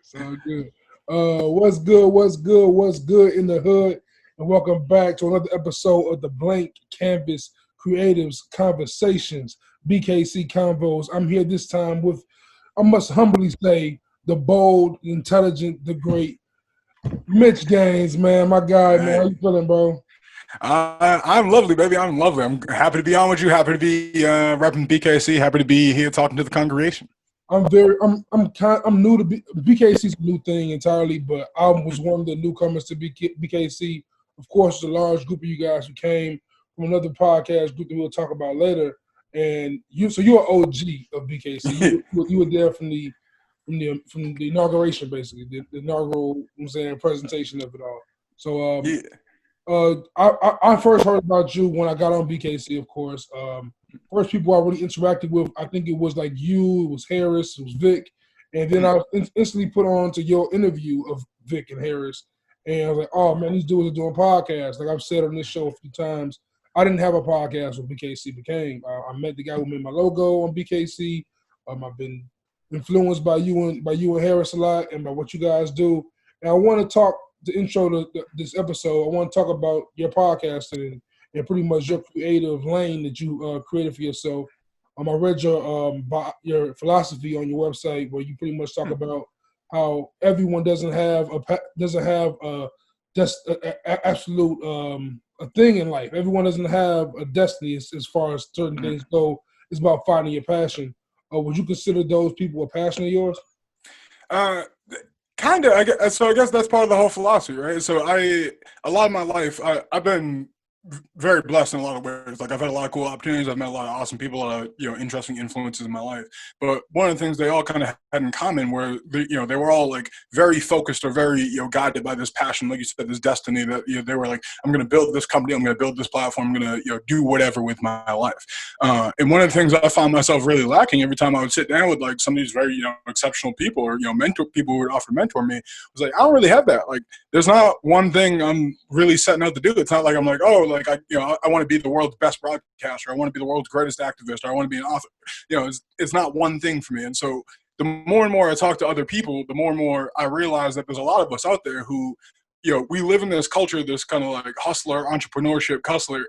Sound good. What's good? What's good? What's good in the hood? And welcome back to another episode of the Blank Canvas Creatives Conversations, BKC Convos. I'm here this time with, I must humbly say, the bold, the intelligent, the great Mitch Gayns, man. My guy, man. How you feeling, bro? I'm lovely, baby. I'm lovely. I'm happy to be on with you. Happy to be repping BKC. Happy to be here talking to the congregation. I'm new to BKC's a new thing entirely, but I was one of the newcomers to BKC. Of course, it's a large group of you guys who came from another podcast group that we'll talk about later. And you're an OG of BKC. You were there from the inauguration, basically, the inaugural, presentation of it all. So I first heard about you when I got on BKC, of course. First people I really interacted with, I think it was like you, it was Harris, it was Vic, and then I was instantly put on to your interview of Vic and Harris, and I was like, oh man, these dudes are doing podcasts. Like I've said on this show a few times, I didn't have a podcast when BKC became. I met the guy who made my logo on BKC. I've been influenced by you and Harris a lot, and by what you guys do. And I want to talk to intro this episode. I want to talk about your podcasting and pretty much your creative lane that you created for yourself. I read your philosophy on your website where you pretty much talk about how everyone doesn't have absolute a thing in life. Everyone doesn't have a destiny as far as certain things go. It's about finding your passion. Would you consider those people a passion of yours? Kind of. So I guess that's part of the whole philosophy, right? So a lot of my life, I've been very blessed in a lot of ways. Like I've had a lot of cool opportunities. I've met a lot of awesome people, a lot of, interesting influences in my life. But one of the things they all kind of had in common were, they were all like very focused or very, guided by this passion, like you said, this destiny that, they were like, I'm going to build this company. I'm going to build this platform. I'm going to, do whatever with my life. And one of the things I found myself really lacking every time I would sit down with like some of these very, exceptional people or, mentor people who would offer to mentor me was like, I don't really have that. Like, there's not one thing I'm really setting out to do. It's not like I'm like, oh, like I want to be the world's best broadcaster. I want to be the world's greatest activist. Or I want to be an author. It's not one thing for me. And so the more and more I talk to other people, the more and more I realize that there's a lot of us out there who, we live in this culture, this kind of like hustler, entrepreneurship, culture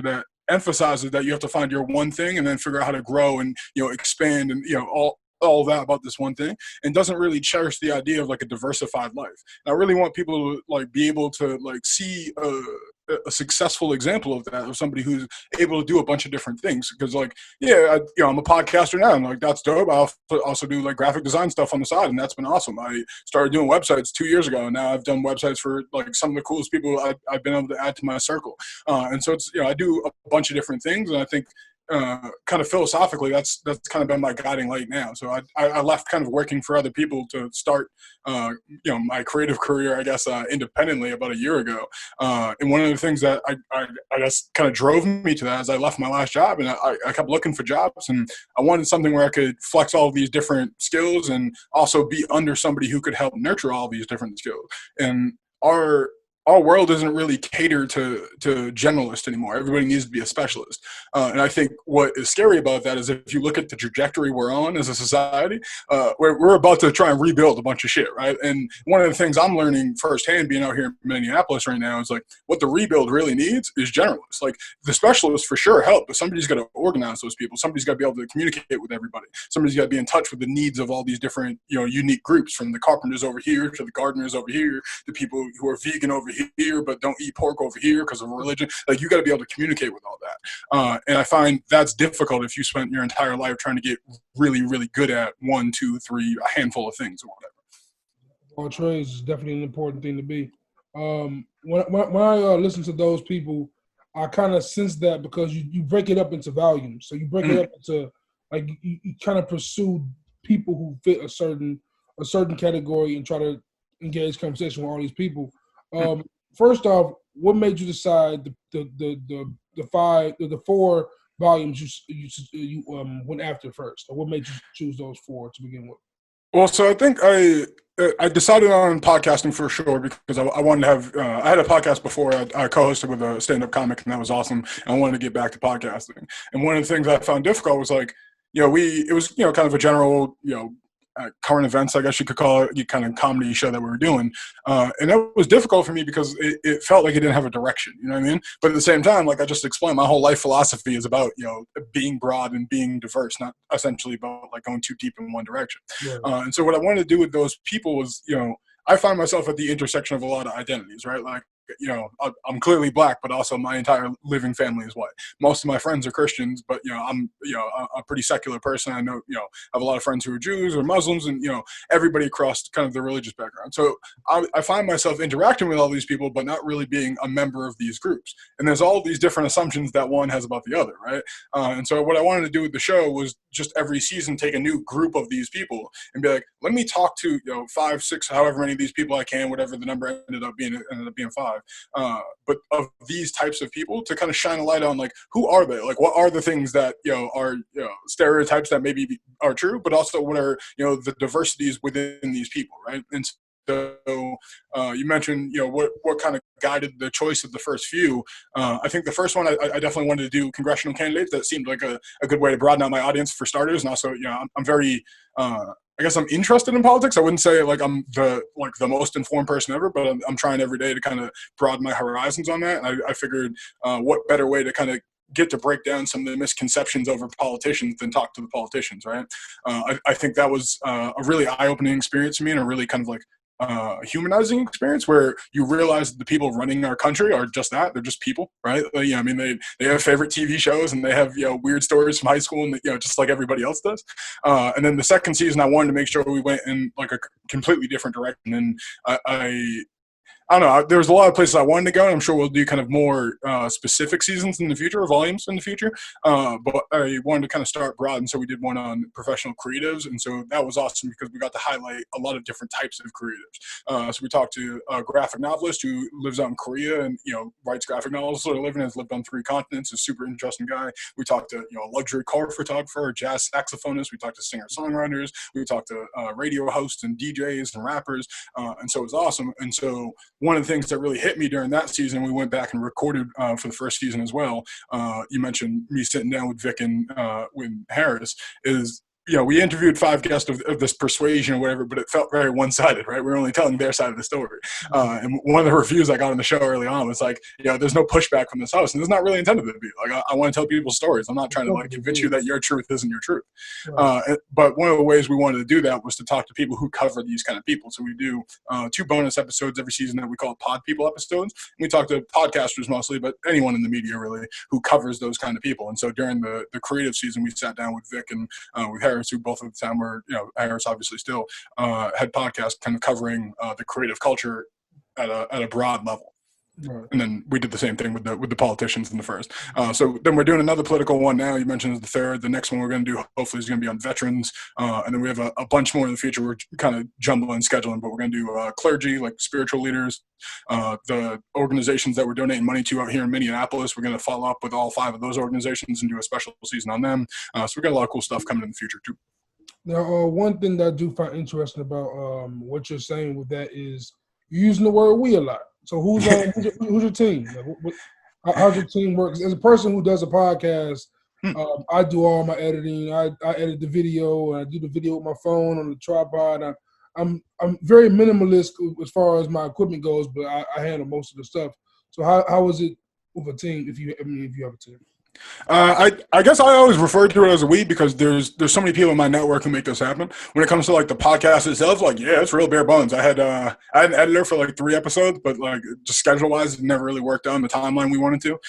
that emphasizes that you have to find your one thing and then figure out how to grow and, expand and, all that about this one thing, and doesn't really cherish the idea of like a diversified life. And I really want people to like be able to like see a successful example of that, of somebody who's able to do a bunch of different things. Because like, I'm a podcaster now, and like that's dope. I also do like graphic design stuff on the side, and that's been awesome. I started doing websites 2 years ago, and now I've done websites for like some of the coolest people I've been able to add to my circle. And so it's I do a bunch of different things, and I think kind of philosophically, that's kind of been my guiding light now. So I left kind of working for other people to start, my creative career, I guess, independently about a year ago. And one of the things that I guess kind of drove me to that is I left my last job, and I kept looking for jobs, and I wanted something where I could flex all of these different skills and also be under somebody who could help nurture all these different skills. And our world isn't really catered to generalists anymore. Everybody needs to be a specialist. And I think what is scary about that is if you look at the trajectory we're on as a society, we're about to try and rebuild a bunch of shit, right? And one of the things I'm learning firsthand being out here in Minneapolis right now is like what the rebuild really needs is generalists. Like the specialists for sure help, but somebody's got to organize those people. Somebody's got to be able to communicate with everybody. Somebody's got to be in touch with the needs of all these different, unique groups, from the carpenters over here to the gardeners over here, to people who are vegan over here but don't eat pork over here because of religion. Like you got to be able to communicate with all that, and I find that's difficult if you spent your entire life trying to get really, really good at 1, 2, 3, a handful of things or whatever. All trades is definitely an important thing to be. When I listen to those people, I kind of sense that because you break it up into volumes. So you break it up into like you kind of pursue people who fit a certain category and try to engage conversation with all these people. First off, what made you decide the 4 volumes you went after first? Or what made you choose those 4 to begin with? Well, so I think I decided on podcasting for sure because I wanted to have I had a podcast before. I co-hosted with a stand-up comic, and that was awesome. And I wanted to get back to podcasting. And one of the things I found difficult was like, it was kind of a general current events, I guess you could call it, kind of comedy show that we were doing. And that was difficult for me because it felt like it didn't have a direction, you know what I mean? But at the same time, like I just explained, my whole life philosophy is about, being broad and being diverse, not essentially about like going too deep in one direction. Right. And so what I wanted to do with those people was, I find myself at the intersection of a lot of identities, right? Like, I'm clearly Black, but also my entire living family is white. Most of my friends are Christians, but, I'm, a pretty secular person. I know, I have a lot of friends who are Jews or Muslims and, everybody across kind of the religious background. So I find myself interacting with all these people, but not really being a member of these groups. And there's all these different assumptions that one has about the other, right? And so what I wanted to do with the show was just every season take a new group of these people and be like, let me talk to, 5, 6, however many of these people I can, whatever the number ended up being 5. But of these types of people to kind of shine a light on, like, who are they? Like, what are the things that, are, stereotypes that maybe are true, but also what are, the diversities within these people, right? And so you mentioned, what kind of guided the choice of the first few. I think the first one, I definitely wanted to do congressional candidates. That seemed like a good way to broaden out my audience for starters. And also, I'm very, I guess I'm interested in politics. I wouldn't say like I'm the most informed person ever, but I'm trying every day to kind of broaden my horizons on that. And I figured what better way to kind of get to break down some of the misconceptions over politicians than talk to the politicians, right? I think that was a really eye-opening experience for me and a really kind of like humanizing experience where you realize that the people running our country are just that. They're just people, right? They have favorite TV shows and they have, weird stories from high school and, just like everybody else does. And then the second season, I wanted to make sure we went in like a completely different direction. And I don't know. There's a lot of places I wanted to go, and I'm sure we'll do kind of more specific seasons in the future, or volumes in the future. But I wanted to kind of start broad, and so we did one on professional creatives, and so that was awesome because we got to highlight a lot of different types of creatives. So we talked to a graphic novelist who lives out in Korea and writes graphic novels for a living, has lived on 3 continents, a super interesting guy. We talked to a luxury car photographer, a jazz saxophonist. We talked to singer-songwriters. We talked to radio hosts and DJs and rappers, and so it was awesome. And so one of the things that really hit me during that season, we went back and recorded for the first season as well. You mentioned me sitting down with Vic and with Harris is, we interviewed 5 guests of this persuasion or whatever, but it felt very one-sided, right? We were only telling their side of the story. And one of the reviews I got on the show early on was like, there's no pushback from this host. And it's not really intended to be. Like, I want to tell people stories. I'm not trying to like convince you that your truth isn't your truth. But one of the ways we wanted to do that was to talk to people who cover these kind of people. So we do 2 bonus episodes every season that we call Pod People episodes. And we talk to podcasters mostly, but anyone in the media really who covers those kind of people. And so during the creative season, we sat down with Vic and with Harris, who both at the time were, Harris obviously still had podcasts kind of covering the creative culture at a broad level. Right. And then we did the same thing with the politicians in the first. So then we're doing another political one now. You mentioned the third. The next one we're going to do hopefully is going to be on veterans. And then we have a bunch more in the future. We're kind of jumbling scheduling, but we're going to do clergy, like spiritual leaders, the organizations that we're donating money to out here in Minneapolis. We're going to follow up with all 5 of those organizations and do a special season on them. So we got a lot of cool stuff coming in the future too. Now, one thing that I do find interesting about what you're saying with that is you're using the word "we" a lot. So who's your team? Like, how's your team work? As a person who does a podcast, I do all my editing. I edit the video, and I do the video with my phone on the tripod. I'm very minimalist as far as my equipment goes, but I handle most of the stuff. So how is it with a team if you have a team? I guess I always refer to it as a we because there's so many people in my network who make this happen. When it comes to like the podcast itself, like it's real bare bones. I had an editor for like 3 episodes, but like just schedule wise, it never really worked out on the timeline we wanted to.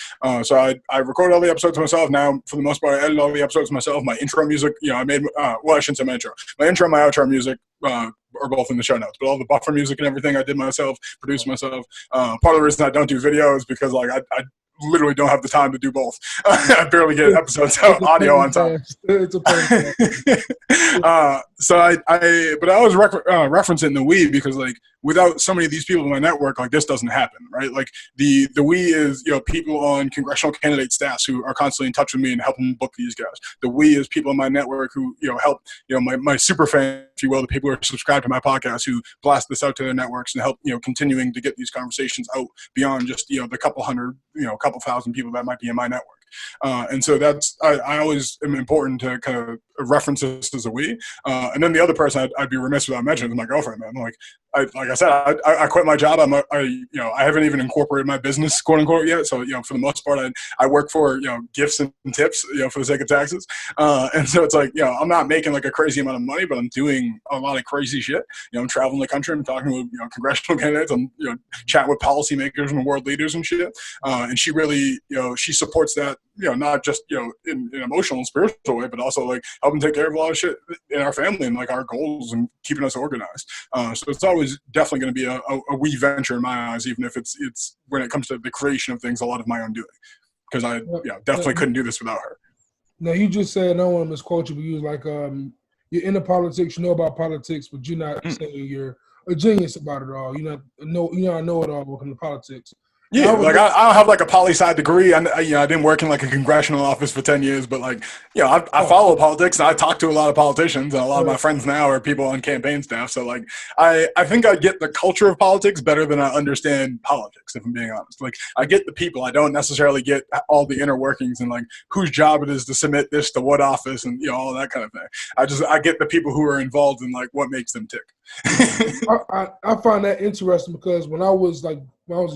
So I recorded all the episodes myself. Now for the most part, I edit all the episodes myself. My intro music, I made I shouldn't say my intro. My intro and my outro music are both in the show notes, but all the buffer music and everything I did myself, produced myself. Part of the reason I don't do videos because like I literally don't have the time to do both. I barely get episodes audio on time. It's a pain. But I always reference it in the we because like without so many of these people in my network, like this doesn't happen, right? Like the we is people on congressional candidate staffs who are constantly in touch with me and helping book these guys. The we is people in my network who help my super fan, if you will, the people who are subscribed to my podcast who blast this out to their networks and help continuing to get these conversations out beyond just the couple hundred couple thousand people that might be in my network. And so that's I always am important to kind of references as a we. And then the other person I'd be remiss without mentioning is my girlfriend, man. Like I said, I quit my job. I haven't even incorporated my business, quote unquote, yet. So, for the most part, I work for, gifts and tips, for the sake of taxes. And so it's like, I'm not making like a crazy amount of money, but I'm doing a lot of crazy shit. I'm traveling the country. I'm talking with, congressional candidates. I'm, chatting with policymakers and world leaders and shit. And she really, she supports that, not just, in an emotional and spiritual way, but also like helping take care of a lot of shit in our family and like our goals and keeping us organized. So it's always definitely going to be a we venture in my eyes, even if it's when it comes to the creation of things, a lot of my own doing, because I definitely couldn't do this without her. Now you just said, I don't want to misquote you, but you was like, you're into politics, you know about politics, but you're not saying you're a genius about it all. You're not know it all when it comes to politics. Yeah, like I don't have like a poli-sci degree. I didn't work in like a congressional office for 10 years, but like, I follow politics and I talk to a lot of politicians, and a lot of my friends now are people on campaign staff. So like, I think I get the culture of politics better than I understand politics, if I'm being honest. Like I get the people. I don't necessarily get all the inner workings and like whose job it is to submit this to what office and, all that kind of thing. I get the people who are involved in like what makes them tick. I find that interesting because when I was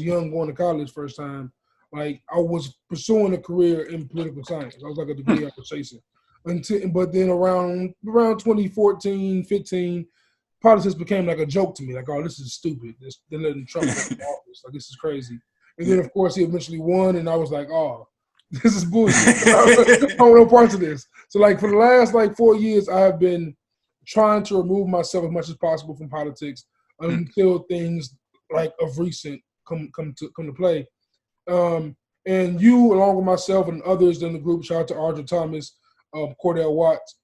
young going to college first time, like I was pursuing a career in political science. I was like a degree I was chasing. But then around 2014, 15, politics became like a joke to me. Like, oh, this is stupid. They're letting Trump out of office. Like, this is crazy. And then, of course, he eventually won, and I was like, oh, this is bullshit. I don't know parts of this. So, like, for the last, 4 years, I have been trying to remove myself as much as possible from politics until things like of recent come to play. And you, along with myself and others in the group, shout out to Audra Thomas, Cordell Watts,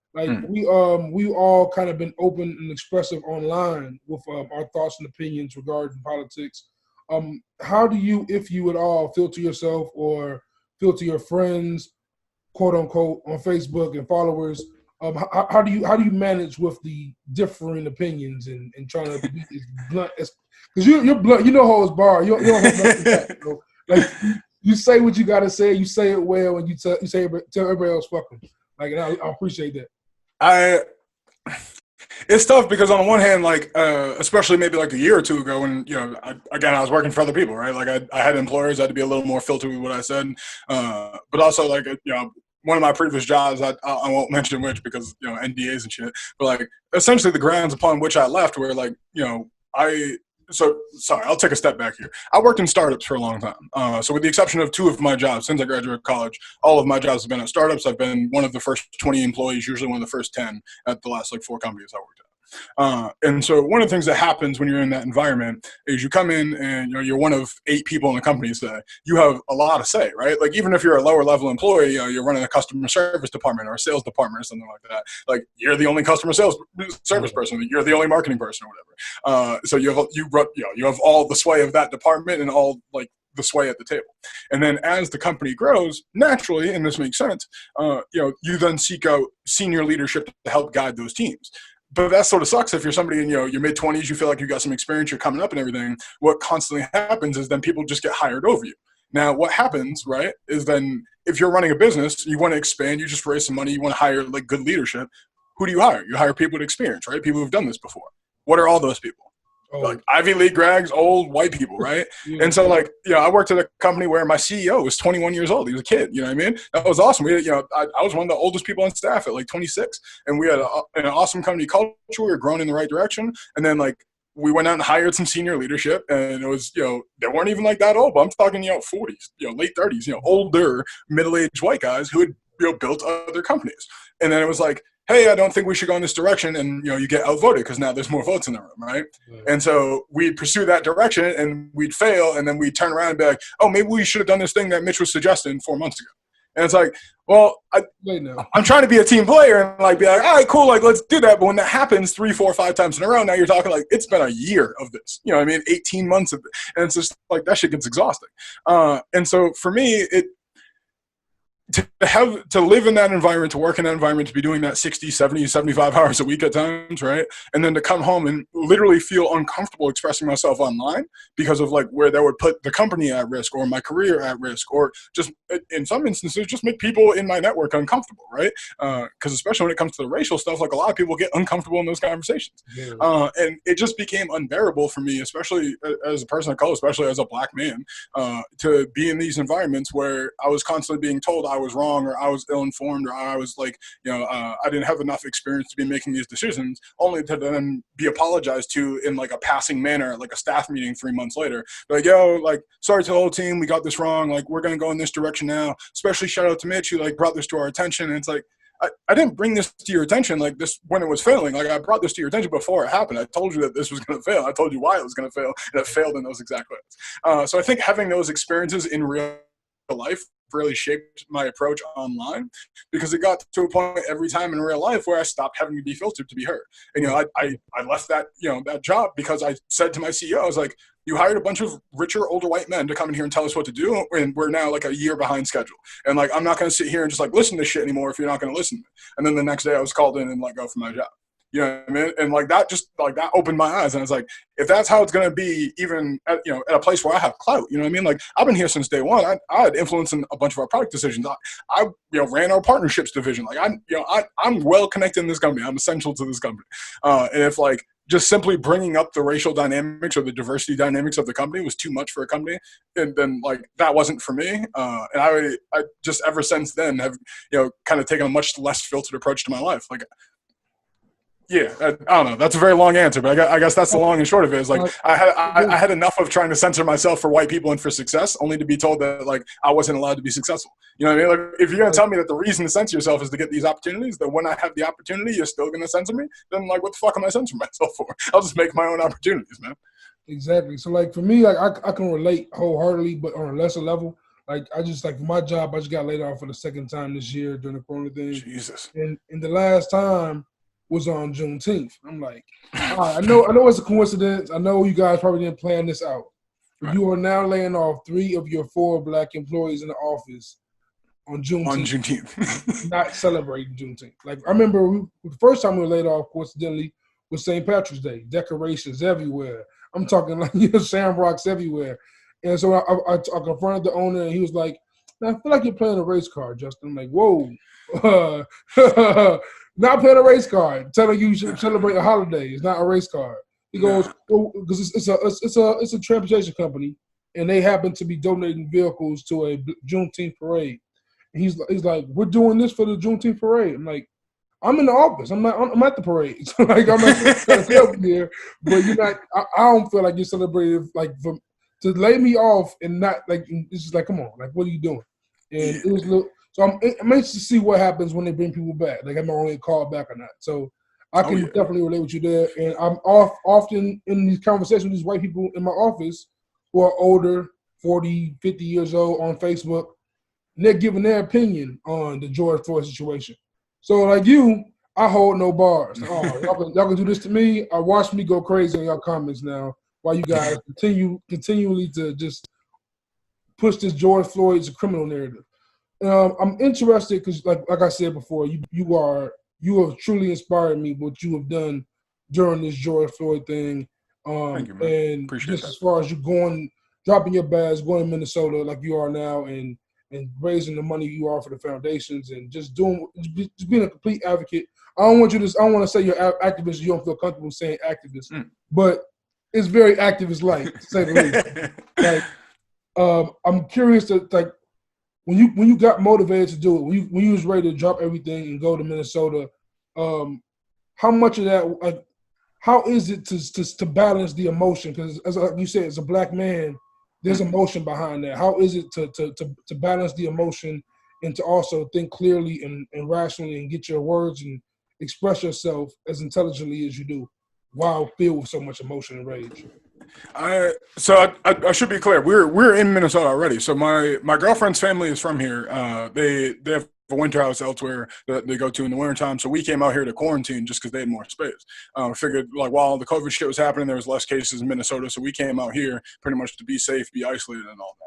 we all kind of been open and expressive online with our thoughts and opinions regarding politics. How do you, if you at all, filter yourself or filter your friends, quote unquote, on Facebook and followers? How do you manage with the differing opinions and trying to be as blunt as, because you're blunt, hold bar. You don't hold nothing back. Like you say what you gotta say, you say it well, and you tell everybody else fuck them. Like, and I appreciate that. It's tough because on the one hand, like especially maybe like a year or two ago, when I was working for other people, right? Like I had employers, I had to be a little more filtered with what I said, but also like one of my previous jobs, I won't mention which because NDAs and shit, but like essentially the grounds upon which I left were like sorry, I'll take a step back here. I worked in startups for a long time. So with the exception of 2 of my jobs since I graduated college, all of my jobs have been at startups. I've been one of the first 20 employees, usually one of the first 10 at the last 4 companies I worked at. And so one of the things that happens when you're in that environment is you come in and you're one of 8 people in the company, so you have a lot to say, right? Like even if you're a lower level employee, you're running a customer service department or a sales department or something like that. Like you're the only customer service person, you're the only marketing person or whatever. So you have all the sway of that department and all like the sway at the table. And then as the company grows, naturally, and this makes sense, you then seek out senior leadership to help guide those teams. But that sort of sucks if you're somebody in your mid-20s, you feel like you got some experience, you're coming up and everything. What constantly happens is then people just get hired over you. Now, what happens, right, is then if you're running a business, you want to expand, you just raise some money, you want to hire like good leadership. Who do you hire? You hire people with experience, right? People who've done this before. What are all those people? Like Ivy League grads, old white people, right? Yeah. And so like, I worked at a company where my CEO was 21 years old. He was a kid, you know what I mean? That was awesome. We had, I was one of the oldest people on staff at like 26, and we had an awesome company culture. We were growing in the right direction. And then like, we went out and hired some senior leadership, and it was, they weren't even like that old, but I'm talking, 40s, late 30s, older middle-aged white guys who had, built other companies. And then it was like, hey, I don't think we should go in this direction. And, you get outvoted because now there's more votes in the room, right? Yeah. And so we'd pursue that direction and we'd fail. And then we'd turn around and be like, oh, maybe we should have done this thing that Mitch was suggesting 4 months ago. And it's like, well, I'm trying to be a team player and like be like, all right, cool, like let's do that. But when that happens 3, 4, 5 times in a row, now you're talking like it's been a year of this. 18 months of it. And it's just like that shit gets exhausting. And so for me, to live in that environment, to work in that environment, to be doing that 60, 70, 75 hours a week at times, right? And then to come home and literally feel uncomfortable expressing myself online because of like where that would put the company at risk or my career at risk, or just in some instances just make people in my network uncomfortable, right? Because especially when it comes to the racial stuff, like a lot of people get uncomfortable in those conversations. Yeah. And it just became unbearable for me, especially as a person of color, especially as a black man, to be in these environments where I was constantly being told I was wrong, or I was ill-informed, or I was like, I didn't have enough experience to be making these decisions, only to then be apologized to in like a passing manner, like a staff meeting 3 months later. Like, yo, like, sorry to the whole team, we got this wrong. Like, we're going to go in this direction now. Especially shout out to Mitch, who like brought this to our attention. And it's like, I didn't bring this to your attention like this when it was failing. Like, I brought this to your attention before it happened. I told you that this was going to fail. I told you why it was going to fail, and it failed in those exact ways. So I think having those experiences in real life really shaped my approach online, because it got to a point every time in real life where I stopped having to be filtered to be heard. And, I left that, that job because I said to my CEO, I was like, you hired a bunch of richer, older white men to come in here and tell us what to do, and we're now like a year behind schedule. And like, I'm not going to sit here and just like listen to shit anymore if you're not going to listen to me. And then the next day I was called in and let go from my job. You know what I mean? And like that just like that opened my eyes, and I was like, if that's how it's gonna be, even at at a place where I have clout, you know what I mean? Like, I've been here since day one. I had influence in a bunch of our product decisions. I ran our partnerships division. Like, I'm well connected in this company. I'm essential to this company. And if like just simply bringing up the racial dynamics or the diversity dynamics of the company was too much for a company, and then like that wasn't for me. And I just ever since then have kind of taken a much less filtered approach to my life. Like. Yeah, I don't know. That's a very long answer, but I guess that's the long and short of it. Is like I had enough of trying to censor myself for white people and for success, only to be told that like I wasn't allowed to be successful. You know what I mean? Like, if you're gonna tell me that the reason to censor yourself is to get these opportunities, that when I have the opportunity, you're still gonna censor me, then like what the fuck am I censoring myself for? I'll just make my own opportunities, man. Exactly. So like for me, like I can relate wholeheartedly, but on a lesser level. Like I just like for my job, I just got laid off for the second time this year during the corona thing. Jesus. And the last time was on Juneteenth. I'm like, all right, I know it's a coincidence. I know you guys probably didn't plan this out. Right. You are now laying off 3 of your 4 black employees in the office on Juneteenth. Not celebrating Juneteenth. Like I remember the first time we were laid off, coincidentally, was St. Patrick's Day. Decorations everywhere. I'm talking like shamrocks everywhere. And so I confronted the owner, and he was like, I feel like you're playing a race card, Justin. I'm like, whoa. Not playing a race card, telling you should celebrate a holiday. It's not a race card. He goes, well, because it's a transportation company, and they happen to be donating vehicles to a Juneteenth parade. And he's like, we're doing this for the Juneteenth parade. I'm like, I'm in the office. I'm at the parade. So like I'm not here, but you're not. I don't feel like you're celebrating like to lay me off and not like it's just like, come on, like what are you doing? And it was so I'm anxious to see what happens when they bring people back. Like, am I only called back or not? So I can definitely relate with you there. And I'm often in these conversations with these white people in my office who are older, 40, 50 years old on Facebook, and they're giving their opinion on the George Floyd situation. So like you, I hold no bars. Oh, y'all can do this to me. Watch me go crazy on y'all comments now while you guys continually to just push this George Floyd as a criminal narrative. I'm interested because, like I said before, you have truly inspired me what you have done during this George Floyd thing. Thank you, man. And Appreciate just that. as far as you dropping your bags, going to Minnesota like you are now, and raising the money you are for the foundations, and just being a complete advocate. I don't want to say you're activist. You don't feel comfortable saying activist, but it's very activist-like, to say the least. Like, I'm curious to like. When you got motivated to do it, when you was ready to drop everything and go to Minnesota, how much of that, like, how is it to balance the emotion? Because as you said, as a black man, there's emotion behind that. How is it to balance the emotion and to also think clearly and rationally and get your words and express yourself as intelligently as you do, while filled with so much emotion and rage? I should be clear. We're in Minnesota already. So my girlfriend's family is from here. They have a winter house elsewhere that they go to in the wintertime. So we came out here to quarantine just because they had more space. Figured like while the COVID shit was happening, there was less cases in Minnesota. So we came out here pretty much to be safe, be isolated and all that.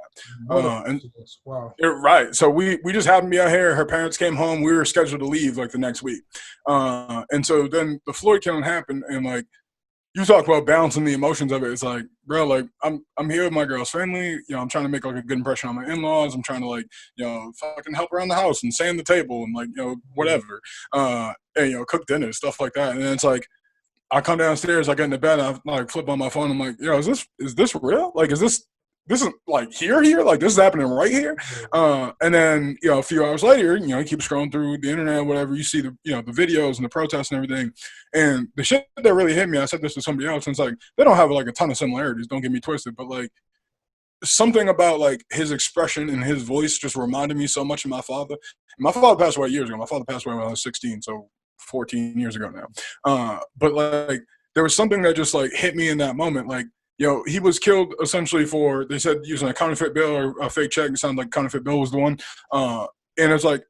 Wow. Right. So we just happened to be out here. Her parents came home. We were scheduled to leave like the next week. And so then the Floyd killing happened, and like, you talk about balancing the emotions of it. It's like, bro, like I'm here with my girl's family. You know, I'm trying to make like a good impression on my in-laws. I'm trying to like, you know, fucking help around the house and sand the table and like, you know, whatever. And you know, cook dinner, stuff like that. And then it's like, I come downstairs, I get into bed, I like flip on my phone. I'm like, yo, is this real? Like, is this like here? Like, this is happening right here. And then, you know, a few hours later, you know, you keep scrolling through the internet, whatever, you see the, you know, the videos and the protests and everything. And the shit that really hit me, I said this to somebody else, and it's like, they don't have like a ton of similarities, don't get me twisted, but like something about like his expression and his voice just reminded me so much of my father. And my father passed away years ago. My father passed away when I was 16, so 14 years ago now. But like, there was something that just like hit me in that moment. Like, you know, he was killed essentially for, they said, using a counterfeit bill or a fake check. It sounded like counterfeit bill was the one. And it's like,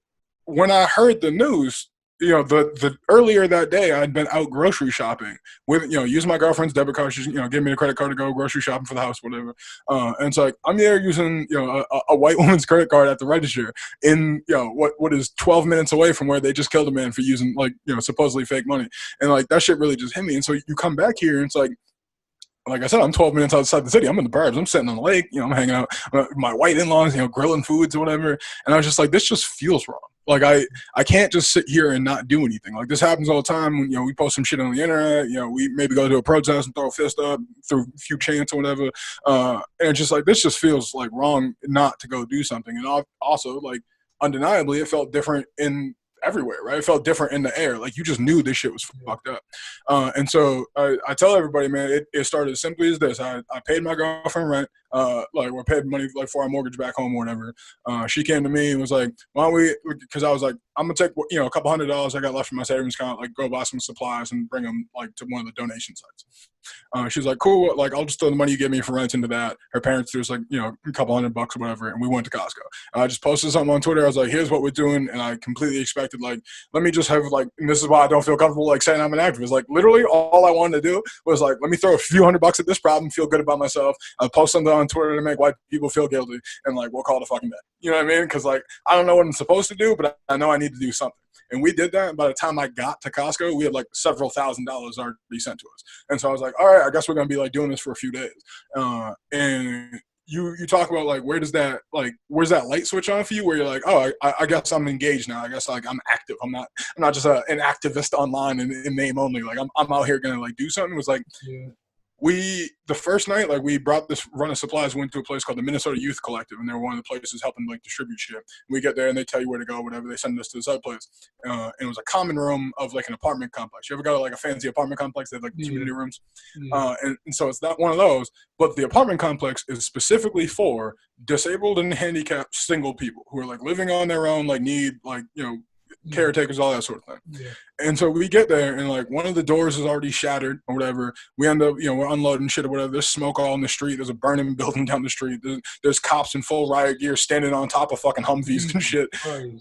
when I heard the news, you know, the earlier that day, I'd been out grocery shopping with, you know, using my girlfriend's debit card. She's, you know, gave me the credit card to go grocery shopping for the house, whatever. And it's like, I'm there using, you know, a white woman's credit card at the register in, you know, what is 12 minutes away from where they just killed a man for using, like, you know, supposedly fake money. And like, that shit really just hit me. And so you come back here and it's like I said, I'm 12 minutes outside the city. I'm in the burbs. I'm sitting on the lake. You know, I'm hanging out with my white in-laws, you know, grilling foods or whatever. And I was just like, this just feels wrong. Like, I can't just sit here and not do anything. Like, this happens all the time. When, you know, we post some shit on the internet. You know, we maybe go to a protest and throw a fist up through a few chants or whatever. And it's just like, this just feels like wrong not to go do something. And also, like, undeniably, it felt different in everywhere, right? It felt different in the air. Like, you just knew this shit was fucked up. And so I tell everybody, man, it started as simply as this. I paid my girlfriend rent. Like, we paid money like for our mortgage back home or whatever. She came to me and was like, why don't we, because I was like, I'm gonna take, you know, a couple $100 I got left from my savings account, like go buy some supplies and bring them like to one of the donation sites. She's like, cool, like I'll just throw the money you give me for rent into that. Her parents threw us like, you know, a couple $100 or whatever, and we went to Costco. I just posted something on Twitter. I was like, here's what we're doing, and I completely expected, like, let me just have like, and this is why I don't feel comfortable like saying I'm an activist. Like, literally all I wanted to do was like, let me throw a few $100 at this problem, feel good about myself. I'll post something on Twitter to make white people feel guilty, and like, we'll call it a fucking day. You know what I mean? Because like, I don't know what I'm supposed to do, but I know I need to do something. And we did that. And by the time I got to Costco, we had like several $1,000s already sent to us. And so I was like, all right, I guess we're going to be like doing this for a few days. And you talk about like, where's that light switch on for you where you're like, oh, I guess I'm engaged now. I guess like I'm active. I'm not just an activist online in name only. Like I'm out here going to like do something. It was like, yeah. The first night, like we brought this run of supplies, went to a place called the Minnesota Youth Collective, and they were one of the places helping like distribute shit. And we get there and they tell you where to go, whatever. They send us to this other place. And it was a common room of like an apartment complex. You ever go to like a fancy apartment complex? They have like community rooms. Yeah. And so it's not one of those, but the apartment complex is specifically for disabled and handicapped single people who are like living on their own, like need like, you know, caretakers, all that sort of thing. Yeah. And so we get there and like one of the doors is already shattered or whatever. We end up, you know, we're unloading shit or whatever. There's smoke all in the street. There's a burning building down the street. There's cops in full riot gear standing on top of fucking Humvees and shit.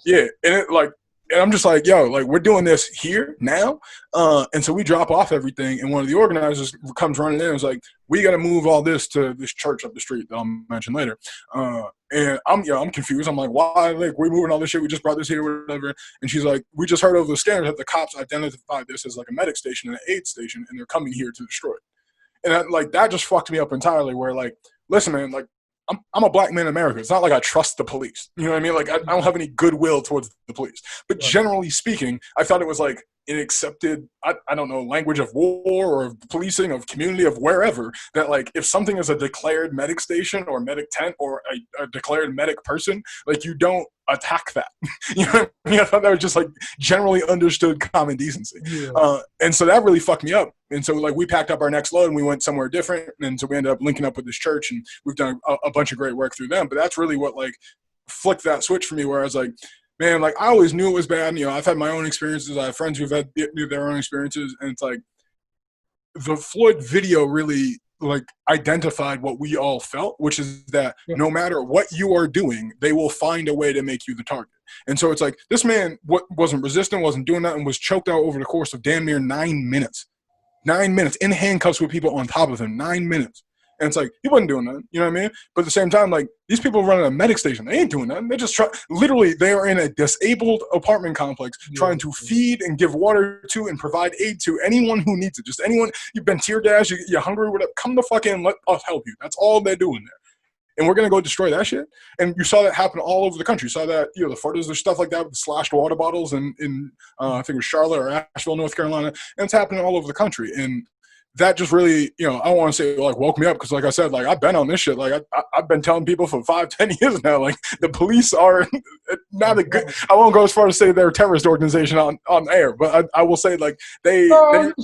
Yeah. And it like, and I'm just like, yo, like we're doing this here now. And so we drop off everything. And one of the organizers comes running in and is like, we got to move all this to this church up the street that I'll mention later. And I'm confused. I'm like, why? Like, we're moving all this shit. We just brought this here, whatever. And she's like, we just heard over the standard that the cops identified this as like a medic station and an aid station, and they're coming here to destroy it. And that just fucked me up entirely. Where like, listen, man, like I'm a black man in America. It's not like I trust the police. You know what I mean? Like I don't have any goodwill towards the police. But generally speaking, I thought it was like an accepted, I don't know, language of war or of policing, of community, of wherever, that like if something is a declared medic station or medic tent or a declared medic person, like you don't attack that. You know what I mean? I thought that was just like generally understood common decency. Yeah. And so that really fucked me up. And so like we packed up our next load and we went somewhere different. And so we ended up linking up with this church and we've done a bunch of great work through them. But that's really what like flicked that switch for me where I was like, man, like I always knew it was bad. You know, I've had my own experiences. I have friends who've had their own experiences. And it's like the Floyd video really like identified what we all felt, which is that no matter what you are doing, they will find a way to make you the target. And so it's like, this man wasn't resistant, wasn't doing that, and was choked out over the course of damn near 9 minutes. 9 minutes in handcuffs with people on top of him. 9 minutes. And it's like, he wasn't doing that. You know what I mean? But at the same time, like, these people running a medic station, they ain't doing that. They just literally, they are in a disabled apartment complex trying to feed and give water to and provide aid to anyone who needs it. Just anyone, you've been tear gassed, you're hungry, whatever, come the fuck in, let us help you. That's all they're doing there. And we're going to go destroy that shit. And you saw that happen all over the country. You saw that, the photos, there's stuff like that with the slashed water bottles in I think it was Charlotte or Asheville, North Carolina. And it's happening all over the country. And that just really, I don't want to say, like, woke me up, because, like I said, like, I've been on this shit. Like, I've been telling people for 5-10 years now, like, the police are not a good, I won't go as far as say they're a terrorist organization on air, but I will say, like, they are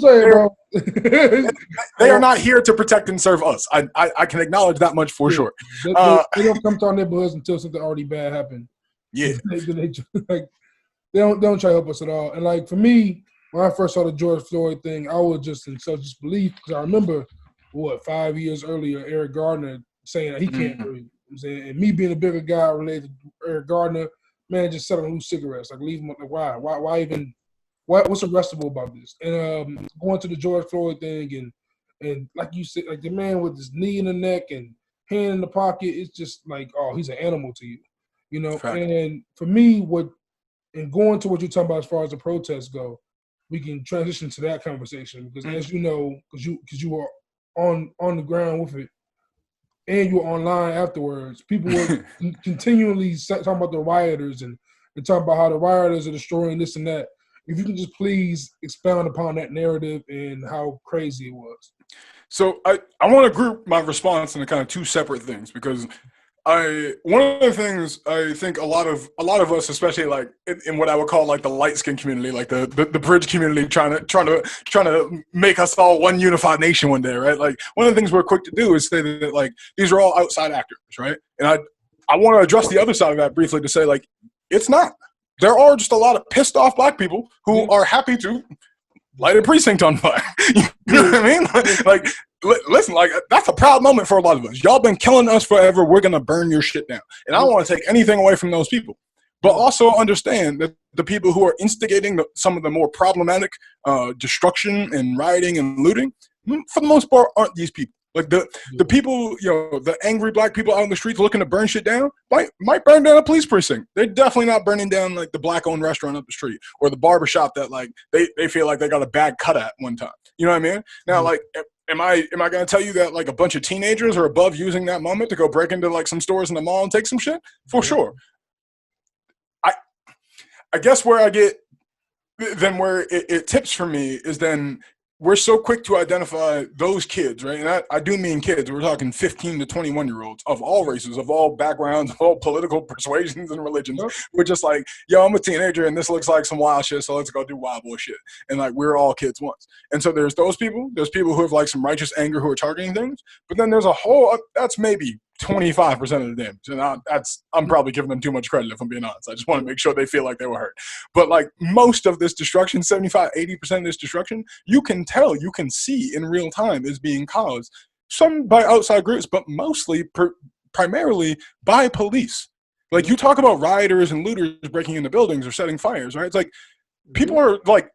not here to protect and serve us. I can acknowledge that much for sure. They don't come to our neighborhoods until something already bad happened. Yeah. They don't try to help us at all. And, like, for me, when I first saw the George Floyd thing, I was just in such disbelief, because I remember, 5 years earlier, Eric Gardner saying that he can't breathe. I'm saying, and me being a bigger guy related to Eric Gardner, man, just selling loose cigarettes, like, leave him, like, why even, what's arrestable about this? And going to the George Floyd thing, and like you said, like, the man with his knee in the neck and hand in the pocket, it's just like, oh, he's an animal to you, Fact. And for me, and going to what you're talking about as far as the protests go, we can transition to that conversation, because, as you know, because you were on the ground with it, and you were online afterwards, people were continually talking about the rioters and talking about how the rioters are destroying this and that. If you can just please expound upon that narrative and how crazy it was. So I want to group my response into kind of two separate things, because one of the things I think a lot of us, especially like in what I would call like the light skin community, like the bridge community, trying to make us all one unified nation one day, right? Like, one of the things we're quick to do is say that, like, these are all outside actors, right? And I want to address the other side of that briefly to say, like, it's not. There are just a lot of pissed off black people who are happy to light a precinct on fire. You know what I mean? Like, listen, like, that's a proud moment for a lot of us. Y'all been killing us forever. We're going to burn your shit down. And I don't want to take anything away from those people. But also understand that the people who are instigating some of the more problematic destruction and rioting and looting, for the most part, aren't these people. Like, the people, the angry black people out in the streets looking to burn shit down might burn down a police precinct. They're definitely not burning down, like, the black-owned restaurant up the street or the barbershop that, like, they feel like they got a bad cut at one time. You know what I mean? Now, like, am I going to tell you that, like, a bunch of teenagers are above using that moment to go break into, like, some stores in the mall and take some shit? For sure. I guess where I get, then where it tips for me is then we're so quick to identify those kids, right? And I do mean kids. We're talking 15 to 21-year-olds of all races, of all backgrounds, of all political persuasions and religions. Yep. We're just like, yo, I'm a teenager and this looks like some wild shit, so let's go do wild boy shit. And, like, we're all kids once. And so there's those people. There's people who have, like, some righteous anger who are targeting things. But then there's a whole, that's maybe 25% of the damage. And I'm probably giving them too much credit, if I'm being honest. I just want to make sure they feel like they were hurt. But, like, most of this destruction, 75, 80% of this destruction, you can tell, you can see in real time is being caused, some by outside groups, but mostly, primarily by police. Like, you talk about rioters and looters breaking into buildings or setting fires, right? It's like, people are, like,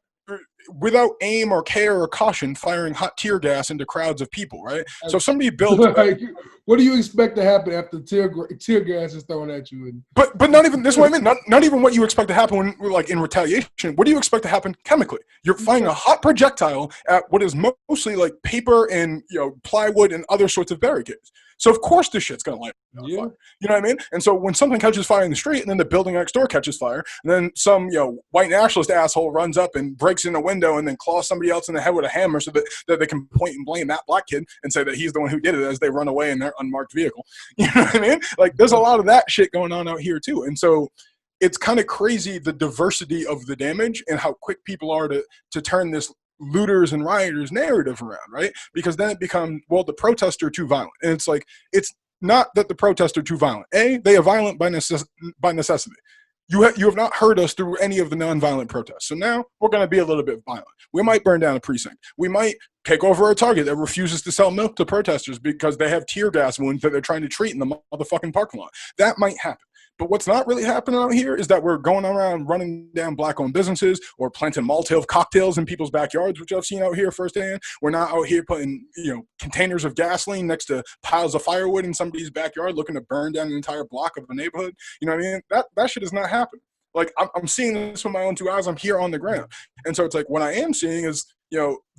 without aim or care or caution, firing hot tear gas into crowds of people, right? So if somebody built, like, what do you expect to happen after tear gas is thrown at you? But not even this. What I mean, not even what you expect to happen when, like, in retaliation. What do you expect to happen chemically? You're firing a hot projectile at what is mostly like paper and plywood and other sorts of barricades. So of course this shit's gonna light on fire. You know what I mean? And so when something catches fire in the street, and then the building next door catches fire, and then some white nationalist asshole runs up and breaks in a window and then claws somebody else in the head with a hammer so that they can point and blame that black kid and say that he's the one who did it as they run away in their unmarked vehicle. You know what I mean? Like, there's a lot of that shit going on out here too. And so it's kind of crazy, the diversity of the damage and how quick people are to turn this looters and rioters narrative around, right? Because then it becomes, well, the protests are too violent. And it's like, it's not that the protests are too violent. They are violent by necessity. You have not heard us through any of the nonviolent protests. So now we're going to be a little bit violent. We might burn down a precinct. We might take over a Target that refuses to sell milk to protesters because they have tear gas wounds that they're trying to treat in the motherfucking parking lot. That might happen. But what's not really happening out here is that we're going around running down Black-owned businesses or planting Molotov cocktails in people's backyards, which I've seen out here firsthand. We're not out here putting, containers of gasoline next to piles of firewood in somebody's backyard looking to burn down an entire block of a neighborhood. You know what I mean? That shit is not happening. Like, I'm seeing this with my own two eyes. I'm here on the ground. And so it's like, what I am seeing is,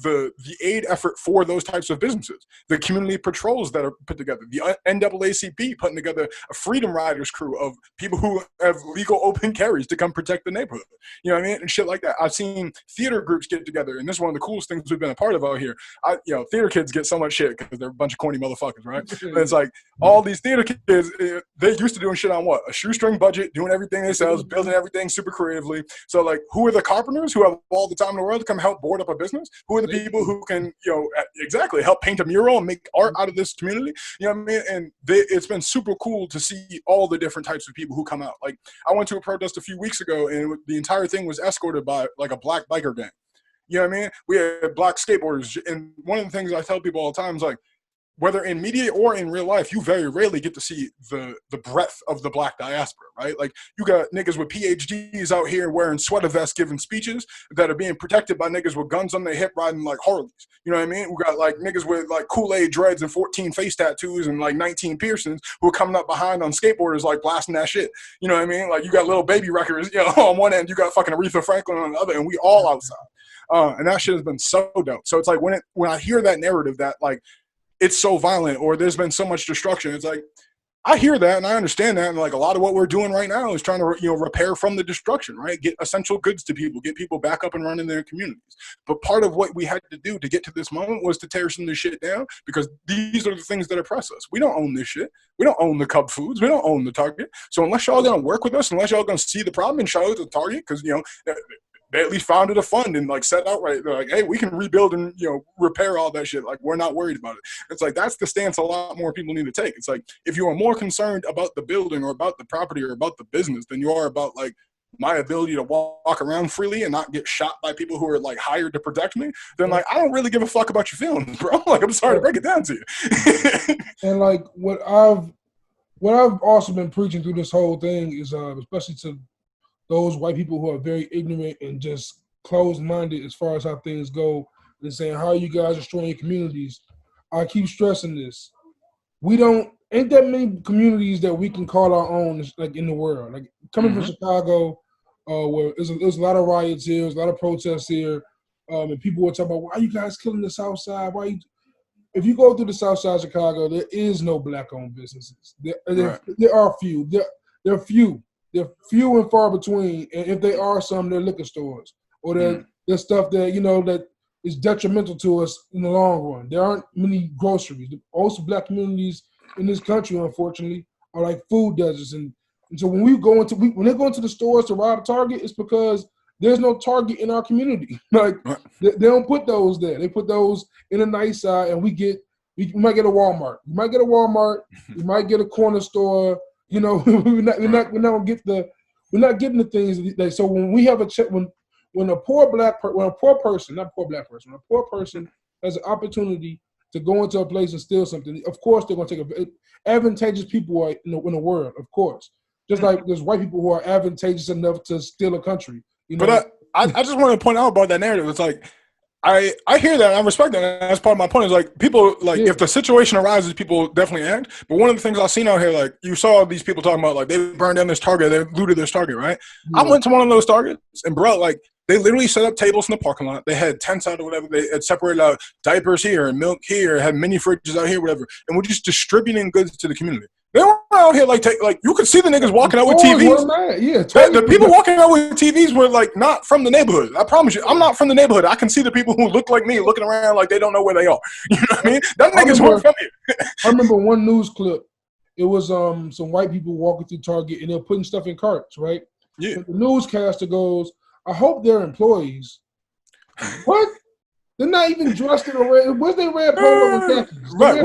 the aid effort for those types of businesses, the community patrols that are put together, the NAACP putting together a Freedom Riders crew of people who have legal open carries to come protect the neighborhood. You know what I mean? And shit like that. I've seen theater groups get together, and this is one of the coolest things we've been a part of out here. Theater kids get so much shit because they're a bunch of corny motherfuckers, right? And it's like all these theater kids, they're used to doing shit on what? A shoestring budget, doing everything themselves, building everything super creatively. So like, who are the carpenters who have all the time in the world to come help board up a business? Who are the people who can, exactly help paint a mural and make art out of this community? You know what I mean? And it's been super cool to see all the different types of people who come out. Like, I went to a protest a few weeks ago, and the entire thing was escorted by like a black biker gang. You know what I mean? We had black skateboarders, and one of the things I tell people all the time is like, whether in media or in real life, you very rarely get to see the breadth of the black diaspora, right? Like, you got niggas with PhDs out here wearing sweater vests giving speeches that are being protected by niggas with guns on their hip riding like Harleys. You know what I mean? We got like niggas with like Kool-Aid dreads and 14 face tattoos and like 19 piercings who are coming up behind on skateboarders like blasting that shit. You know what I mean? Like, you got little baby records, on one end, you got fucking Aretha Franklin on the other, and we all outside. And that shit has been so dope. So it's like, when I hear that narrative that like, it's so violent or there's been so much destruction, it's like, I hear that and I understand that. And like, a lot of what we're doing right now is trying to, repair from the destruction, right? Get essential goods to people, get people back up and running their communities. But part of what we had to do to get to this moment was to tear some of this shit down, because these are the things that oppress us. We don't own this shit. We don't own the Cub Foods. We don't own the Target. So unless y'all gonna work with us, unless y'all gonna see the problem and show it to Target, because, they at least founded a fund and like set out right. They're like, hey, we can rebuild and repair all that shit. Like, we're not worried about it. It's like, that's the stance a lot more people need to take. It's like, if you are more concerned about the building or about the property or about the business than you are about like my ability to walk around freely and not get shot by people who are like hired to protect me, then like, I don't really give a fuck about your feelings, bro. Like, I'm sorry to break it down to you. And like, what I've also been preaching through this whole thing is, especially to those white people who are very ignorant and just closed-minded as far as how things go, and saying how you guys are destroying your communities. I keep stressing this. Ain't that many communities that we can call our own, like, in the world. Like, coming from Chicago, where there's a lot of riots here, there's a lot of protests here, and people were talking about, why are you guys killing the South Side? If you go through the South Side of Chicago, there is no black-owned businesses. There are few. They're few. They're few and far between, and if they are some, they're liquor stores, or they're stuff that that is detrimental to us in the long run. There aren't many groceries. Most black communities in this country, unfortunately, are like food deserts, and so when they go into the stores to rob Target, it's because there's no Target in our community. Like, they don't put those there. They put those in a nice side, and we might get a Walmart. You might get a Walmart. You might get a corner store. We're not getting the things that. So when we have when a poor person has an opportunity to go into a place and steal something, of course they're going to take advantageous people are in the world, of course. Just like there's white people who are advantageous enough to steal a country. But I just want to point out about that narrative. It's like, I hear that, I respect that, and that's part of my point. Is like, people, like, if the situation arises, people definitely act. But one of the things I've seen out here, like, you saw these people talking about, like, they burned down this Target, they looted this Target, right? Yeah. I went to one of those Targets, and bro, like, they literally set up tables in the parking lot. They had tents out or whatever. They had separated out diapers here and milk here, had mini fridges out here, whatever. And we're just distributing goods to the community. They were out here like you could see the niggas walking out with TVs. Yeah, the people walking out with TVs were like not from the neighborhood. I promise you, I'm not from the neighborhood. I can see the people who look like me looking around like they don't know where they are. You know what I mean? Them niggas weren't from here. I remember one news clip. It was some white people walking through Target and they're putting stuff in carts, right? Yeah. And the newscaster goes, "I hope they're employees." What? They're not even dressed in a red. Where's their red polos and khakis? Right,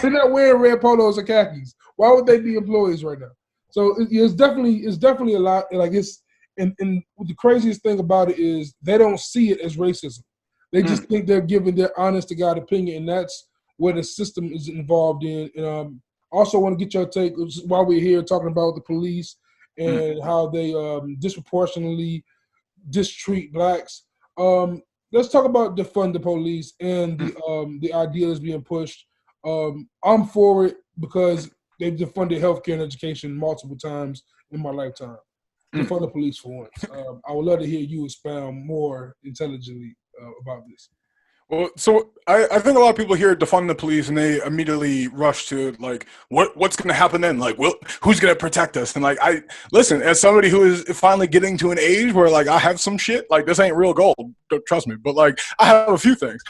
they're not wearing red polos and khakis. Why would they be employees right now? So it's definitely a lot. Like, it's and the craziest thing about it is they don't see it as racism. They just think they're giving their honest to God opinion, and that's where the system is involved in. And Also want to get your take while we're here talking about the police and how they disproportionately mistreat blacks. Let's talk about defund the police and the idea that's being pushed. I'm for it because they've defunded healthcare and education multiple times in my lifetime. Defund the police for once. I would love to hear you expound more intelligently about this. Well, so I think a lot of people hear defund the police and they immediately rush to like, what's going to happen then? Like, who's going to protect us? And like, I listen, as somebody who is finally getting to an age where like I have some shit, like this ain't real gold, trust me, but like I have a few things,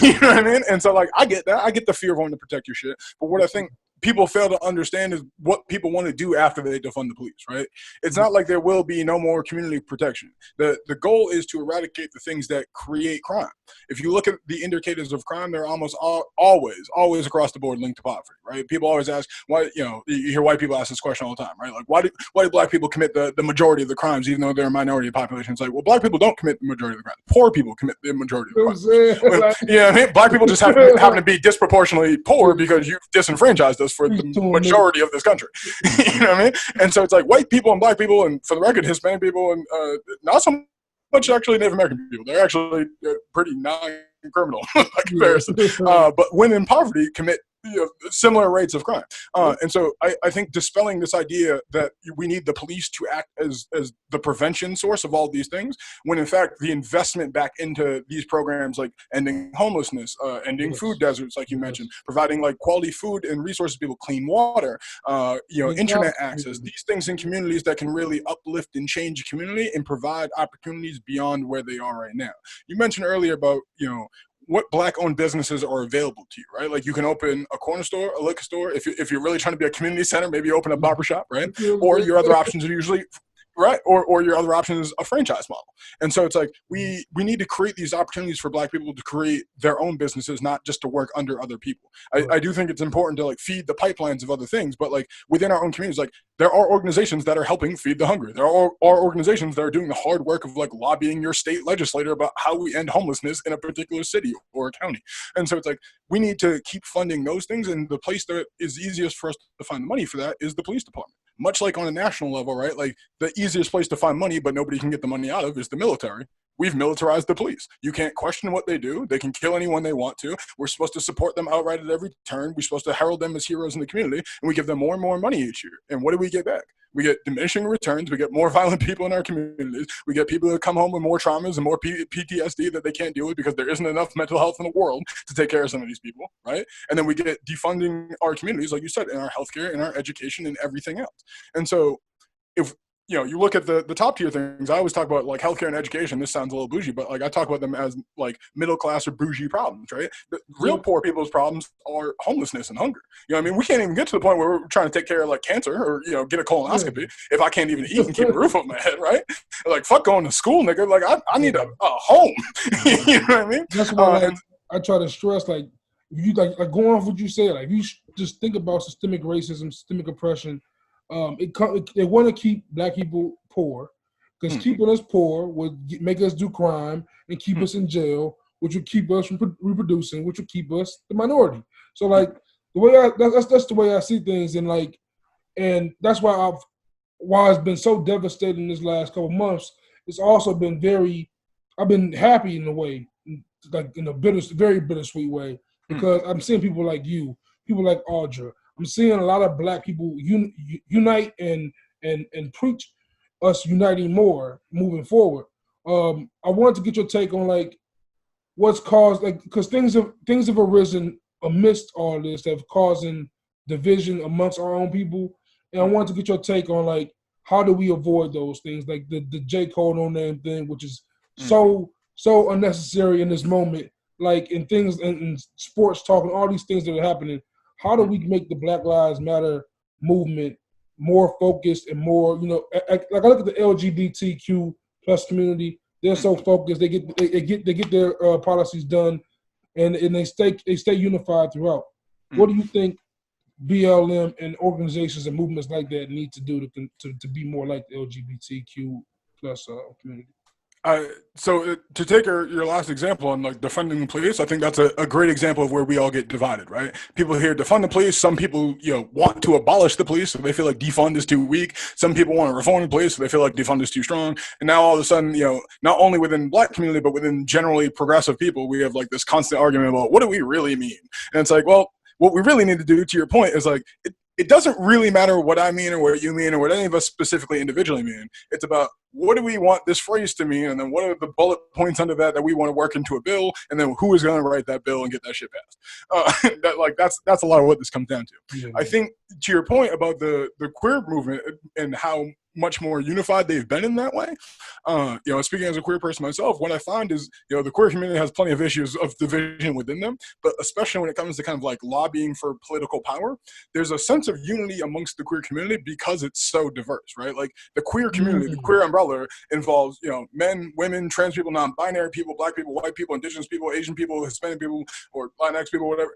you know what I mean? And so like, I get that. I get the fear of wanting to protect your shit. But what I think people fail to understand is what people want to do after they defund the police, right? It's not like there will be no more community protection. The goal is to eradicate the things that create crime. If you look at the indicators of crime, they're almost always across the board linked to poverty, right? People always ask why, you hear white people ask this question all the time, right? Like, why do black people commit the majority of the crimes, even though they're a minority of the population? It's like, well, black people don't commit the majority of the crimes. Poor people commit the majority of the crimes. I mean? Black people just happen to be disproportionately poor because you've disenfranchised us for the majority of this country. You know what I mean? And so it's like white people and black people, and for the record, Hispanic people, and not so much actually Native American people. They're actually pretty non-criminal by comparison. But women in poverty commit similar rates of crime. And so I think dispelling this idea that we need the police to act as the prevention source of all these things, when in fact the investment back into these programs like ending homelessness, ending food deserts, like you mentioned, providing like quality food and resources to people, clean water, internet access, these things in communities that can really uplift and change a community and provide opportunities beyond where they are right now. You mentioned earlier about, what black-owned businesses are available to you, right? Like you can open a corner store, a liquor store. If you're really trying to be a community center, maybe open a barbershop, right? Or your other options are usually, right? Or your other option is a franchise model. And so it's like we need to create these opportunities for black people to create their own businesses, not just to work under other people. I do think it's important to like feed the pipelines of other things, but like within our own communities, like there are organizations that are helping feed the hungry. There are organizations that are doing the hard work of like lobbying your state legislator about how we end homelessness in a particular city or a county. And so it's like we need to keep funding those things, and the place that is easiest for us to find the money for that is the police department. Much like on a national level, right? Like the easiest place to find money, but nobody can get the money out of, is the military. We've militarized the police. You can't question what they do. They can kill anyone they want to. We're supposed to support them outright at every turn. We're supposed to herald them as heroes in the community, and we give them more and more money each year. And what do we get back? We get diminishing returns. We get more violent people in our communities. We get people that come home with more traumas and more PTSD that they can't deal with because there isn't enough mental health in the world to take care of some of these people, right? And then we get defunding our communities, like you said, in our healthcare, in our education, and everything else. And so if you look at the top tier things, I always talk about like healthcare and education. This sounds a little bougie, but like I talk about them as like middle class or bougie problems, right? The real poor people's problems are homelessness and hunger. You know what I mean? We can't even get to the point where we're trying to take care of like cancer or, get a colonoscopy if I can't even eat and keep a roof over my head, right? Like, fuck going to school, nigga. Like, I need a home. You know what I mean? That's why I try to stress, like, if you like going off what you said, like, if you just think about systemic racism, systemic oppression, they want to keep black people poor, because keeping us poor would make us do crime and keep us in jail, which would keep us from reproducing, which would keep us the minority. So like the way that's the way I see things, and that's why it's been so devastating this last couple months. It's also been I've been happy in a way, like in a very bittersweet way, because I'm seeing people like you, people like Audra. I'm seeing a lot of black people unite and preach us uniting more moving forward. I wanted to get your take on like what's caused, like, because things have arisen amidst all this that have causing division amongst our own people, and I wanted to get your take on like how do we avoid those things, like the J. Cole no name thing, which is so unnecessary in this moment, like in things in sports talk and all these things that are happening. How do we make the Black Lives Matter movement more focused and more, like I look at the LGBTQ plus community, they're so focused, they get their policies done, and they stay unified throughout. What do you think BLM and organizations and movements like that need to do to be more like the LGBTQ plus community? To take your last example on like defunding the police, I think that's a great example of where we all get divided, right? People here defund the police. Some people, want to abolish the police, so they feel like defund is too weak. Some people want to reform the police, so they feel like defund is too strong. And now all of a sudden, not only within Black community, but within generally progressive people, we have like this constant argument about what do we really mean? And it's like, well, what we really need to do, to your point, is like it doesn't really matter what I mean or what you mean or what any of us specifically individually mean. It's about what do we want this phrase to mean, and then what are the bullet points under that we want to work into a bill, and then who is going to write that bill and get that shit passed. That's a lot of what this comes down to. Yeah. I think to your point about the queer movement and how much more unified they've been in that way. Speaking as a queer person myself, what I find is, the queer community has plenty of issues of division within them, but especially when it comes to kind of like lobbying for political power, there's a sense of unity amongst the queer community because it's so diverse, right? Like the queer community, the queer umbrella involves, men, women, trans people, non-binary people, Black people, white people, indigenous people, Asian people, Hispanic people, or Latinx people, whatever.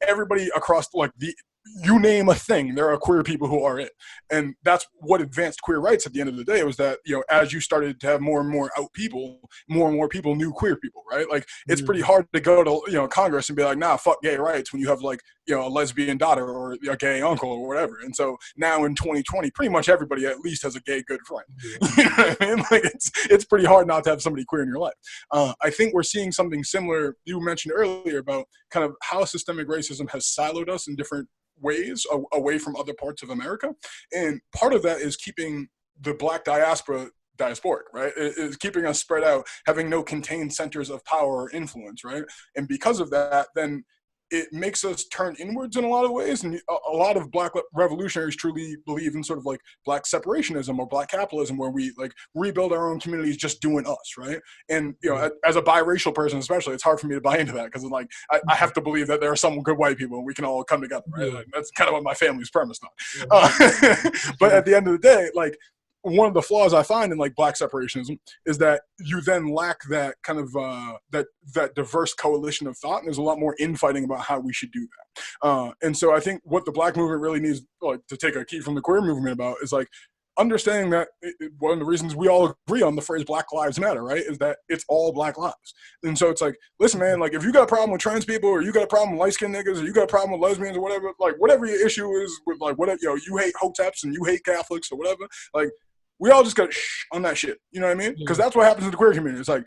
Everybody across like you name a thing, there are queer people who are it. And that's what advanced queer rights at the end of the day was that, as you started to have more and more out people, more and more people knew queer people, right? Like it's pretty hard to go to, Congress and be like, nah, fuck gay rights when you have like, a lesbian daughter or a gay uncle or whatever. And so now in 2020, pretty much everybody at least has a gay good friend. You know what I mean? Like it's pretty hard not to have somebody queer in your life. I think we're seeing something similar you mentioned earlier about kind of how systemic racism has siloed us in different ways away from other parts of America. And part of that is keeping the Black diaspora diasporic, right? It is keeping us spread out, having no contained centers of power or influence, right? And because of that, then it makes us turn inwards in a lot of ways. And a lot of Black revolutionaries truly believe in sort of like Black separationism or Black capitalism, where we like rebuild our own communities just doing us, right? And, as a biracial person especially, it's hard for me to buy into that because like I have to believe that there are some good white people and we can all come together, right? Like, that's kind of what my family's premised on. But at the end of the day, like, one of the flaws I find in like Black separationism is that you then lack that kind of that diverse coalition of thought, and there's a lot more infighting about how we should do that. And so I think what the Black movement really needs, like, to take a key from the queer movement about is like understanding that one of the reasons we all agree on the phrase Black Lives Matter, right, is that it's all Black lives. And so it's like, listen, man, like if you got a problem with trans people, or you got a problem with light-skinned niggas, or you got a problem with lesbians or whatever, like whatever your issue is with like whatever, you hate hoteps and you hate Catholics or whatever, like we all just got shh on that shit. You know what I mean? Because that's what happens in the queer community. It's like,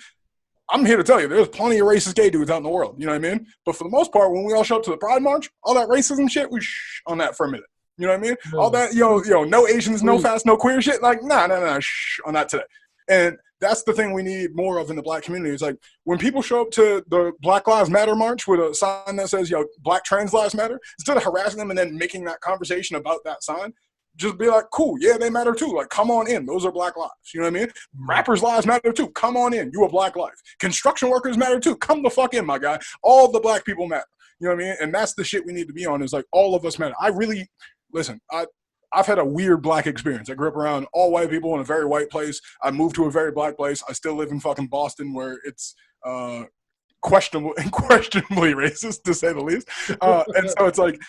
I'm here to tell you, there's plenty of racist gay dudes out in the world. You know what I mean? But for the most part, when we all show up to the Pride March, all that racism shit, we shh on that for a minute. You know what I mean? All that, no Asians, no fast, no queer shit. Like, nah, shh on that today. And that's the thing we need more of in the Black community. It's like when people show up to the Black Lives Matter march with a sign that says, Black trans lives matter, instead of harassing them and then making that conversation about that sign, just be like, cool, yeah, they matter too. Like, come on in. Those are Black lives. You know what I mean? Rappers' lives matter too. Come on in. You a Black life. Construction workers matter too. Come the fuck in, my guy. All the Black people matter. You know what I mean? And that's the shit we need to be on, is like all of us matter. I've had a weird Black experience. I grew up around all white people in a very white place. I moved to a very Black place. I still live in fucking Boston, where it's questionably racist, to say the least. And so it's like,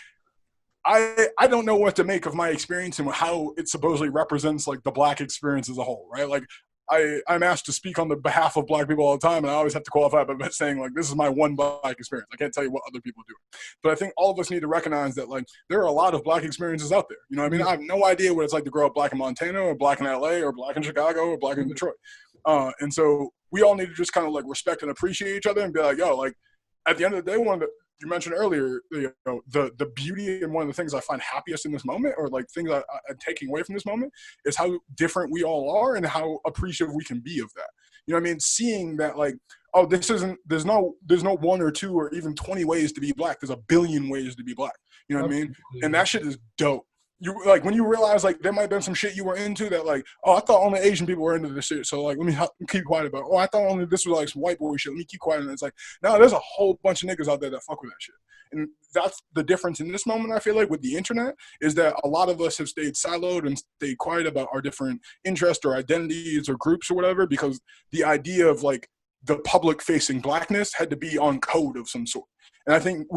I don't know what to make of my experience and how it supposedly represents like the Black experience as a whole, right? Like I'm asked to speak on the behalf of Black people all the time, and I always have to qualify by saying like, this is my one Black experience. I can't tell you what other people do. But I think all of us need to recognize that like there are a lot of Black experiences out there. You know what I mean? I have no idea what it's like to grow up Black in Montana, or Black in LA, or Black in Chicago, or Black in Detroit. And so we all need to just kind of like respect and appreciate each other and be like, like at the end of the day, you mentioned earlier, the beauty, and one of the things I find happiest in this moment, or like things I'm taking away from this moment, is how different we all are and how appreciative we can be of that. You know what I mean? Seeing that like, oh, there's no one or two or even 20 ways to be Black. There's a billion ways to be Black. You know what I mean? And that shit is dope. You like when you realize like there might have been some shit you were into that like, oh, I thought only Asian people were into this shit, so like let me keep quiet about it. Oh, I thought only this was like some white boy shit, let me keep quiet. And it's like, no, there's a whole bunch of niggas out there that fuck with that shit. And that's the difference in this moment, I feel like, with the internet, is that a lot of us have stayed siloed and stayed quiet about our different interests or identities or groups or whatever, because the idea of like the public facing Blackness had to be on code of some sort. And I think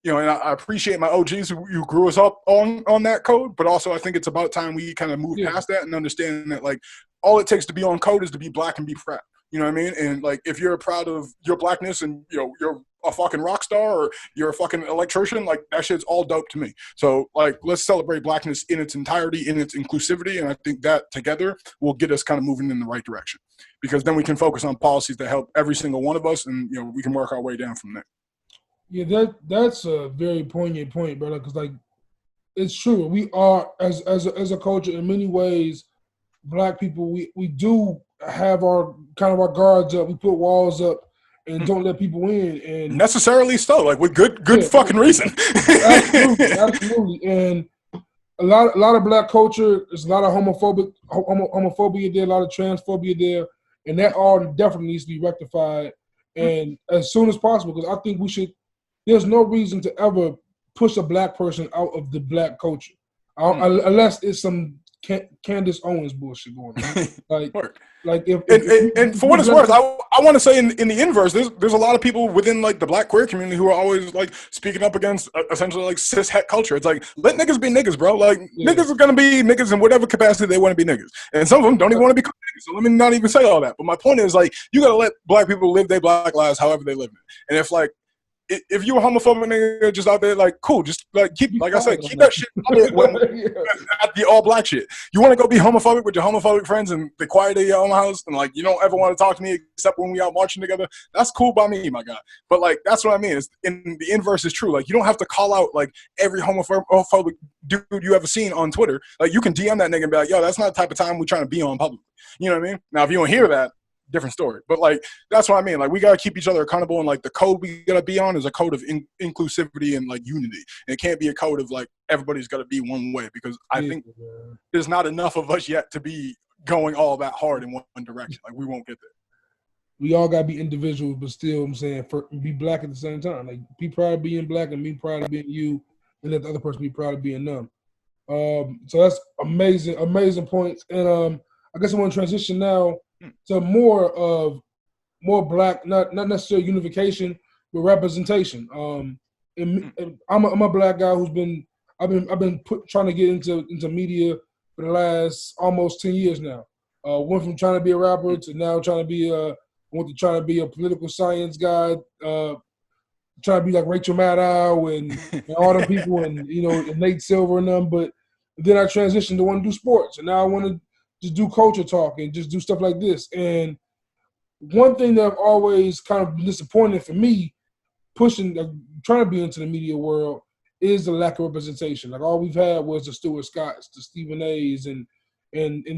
you know, and I appreciate my OGs who grew us up on that code, but also I think it's about time we kind of move past that and understand that, like, all it takes to be on code is to be black and be proud. You know what I mean? And, like, if you're proud of your blackness and, you know, you're a fucking rock star or you're a fucking electrician, like, that shit's all dope to me. So, like, let's celebrate blackness in its entirety, in its inclusivity, and I think that together will get us kind of moving in the right direction, because then we can focus on policies that help every single one of us, and, you know, we can work our way down from there. Yeah, that's a very poignant point, brother, because, like, it's true. We are, as a culture, in many ways, black people, we do have our guards up. We put walls up and don't let people in, and necessarily so, like, with good fucking reason. absolutely. And a lot of black culture, there's a lot of homophobia there, a lot of transphobia there, and that all definitely needs to be rectified, and as soon as possible, because I think we should. There's no reason to ever push a black person out of the black culture, unless it's some Candace Owens bullshit going on. Like if for what it's worth, I want to say in the inverse, there's a lot of people within, like, the black queer community who are always, like, speaking up against essentially, like, cis het culture. It's like, let niggas be niggas, bro. Like, niggas are gonna be niggas in whatever capacity they want to be niggas, and some of them don't even want to be niggas. So let me not even say all that. But my point is, like, you gotta let black people live their black lives however they live it. And if, like, if you're a homophobic nigga just out there, like, cool, just, like, keep, like I said, keep that shit at the all black shit. You want to go be homophobic with your homophobic friends and be quiet at your own house, and, like, you don't ever want to talk to me except when we out marching together. That's cool by me, my guy. But, like, that's what I mean. And the inverse is true. Like, you don't have to call out, like, every homophobic dude you ever seen on Twitter. Like, you can DM that nigga and be like, yo, that's not the type of time we're trying to be on publicly. You know what I mean? Now, if you don't hear that, different story. But, like, that's what I mean. Like, we gotta keep each other accountable, and, like, the code we gotta be on is a code of inclusivity and, like, unity. And it can't be a code of, like, everybody's gotta be one way, because I think there's not enough of us yet to be going all that hard in one direction. Like, we won't get there. We all gotta be individuals, but still, I'm saying, be black at the same time. Like, be proud of being black and be proud of being you, and let the other person be proud of being them. So that's amazing points. And I guess I want to transition now to more black, not necessarily unification, but representation. And I'm a black guy who's been trying to get into media for the last almost 10 years now. Went from trying to be a rapper to now trying to be a political science guy. Trying to be like Rachel Maddow and all them people, and, you know, and Nate Silver and them. But then I transitioned to want to do sports, and now I want to just do culture talk and just do stuff like this. And one thing that I've always kind of been disappointed for me, trying to be into the media world, is the lack of representation. Like, all we've had was the Stuart Scotts, the Stephen A's, and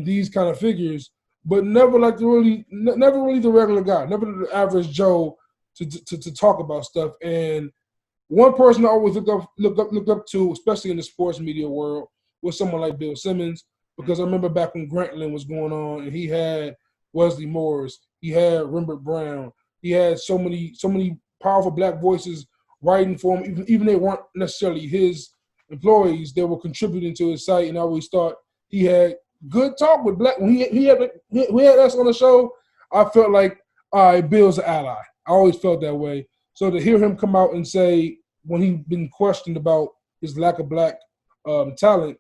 these kind of figures, but never like never really the regular guy, never the average Joe to talk about stuff. And one person I always look up to, especially in the sports media world, was someone like Bill Simmons. Because I remember back when Grantland was going on, and he had Wesley Morris, he had Rembert Brown, he had so many powerful black voices writing for him. Even they weren't necessarily his employees, they were contributing to his site. And I always thought he had good talk with black. When he had us on the show, I felt like, all right, Bill's an ally. I always felt that way. So to hear him come out and say, when he'd been questioned about his lack of black talent,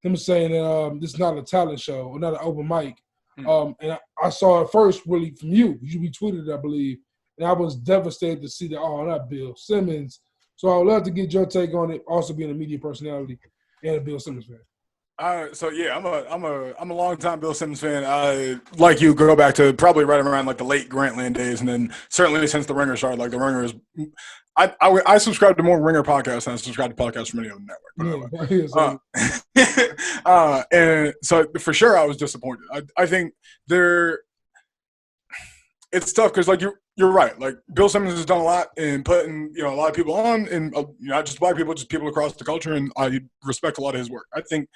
him saying that this is not a talent show or not an open mic. And I saw it first really from you. You retweeted it, I believe. And I was devastated to see that, not Bill Simmons. So I would love to get your take on it, also being a media personality and a Bill Simmons fan. So yeah, I'm a long time Bill Simmons fan. I, like you, go back to probably right around like the late Grantland days, and then certainly since the Ringer started. Like, the Ringer is, I subscribe to more Ringer podcasts than I subscribe to podcasts from any other network. And so for sure I was disappointed. I think it's tough because, like, you're right. Like, Bill Simmons has done a lot in putting, you know, a lot of people on, and not just black people, just people across the culture, and I respect a lot of his work. I think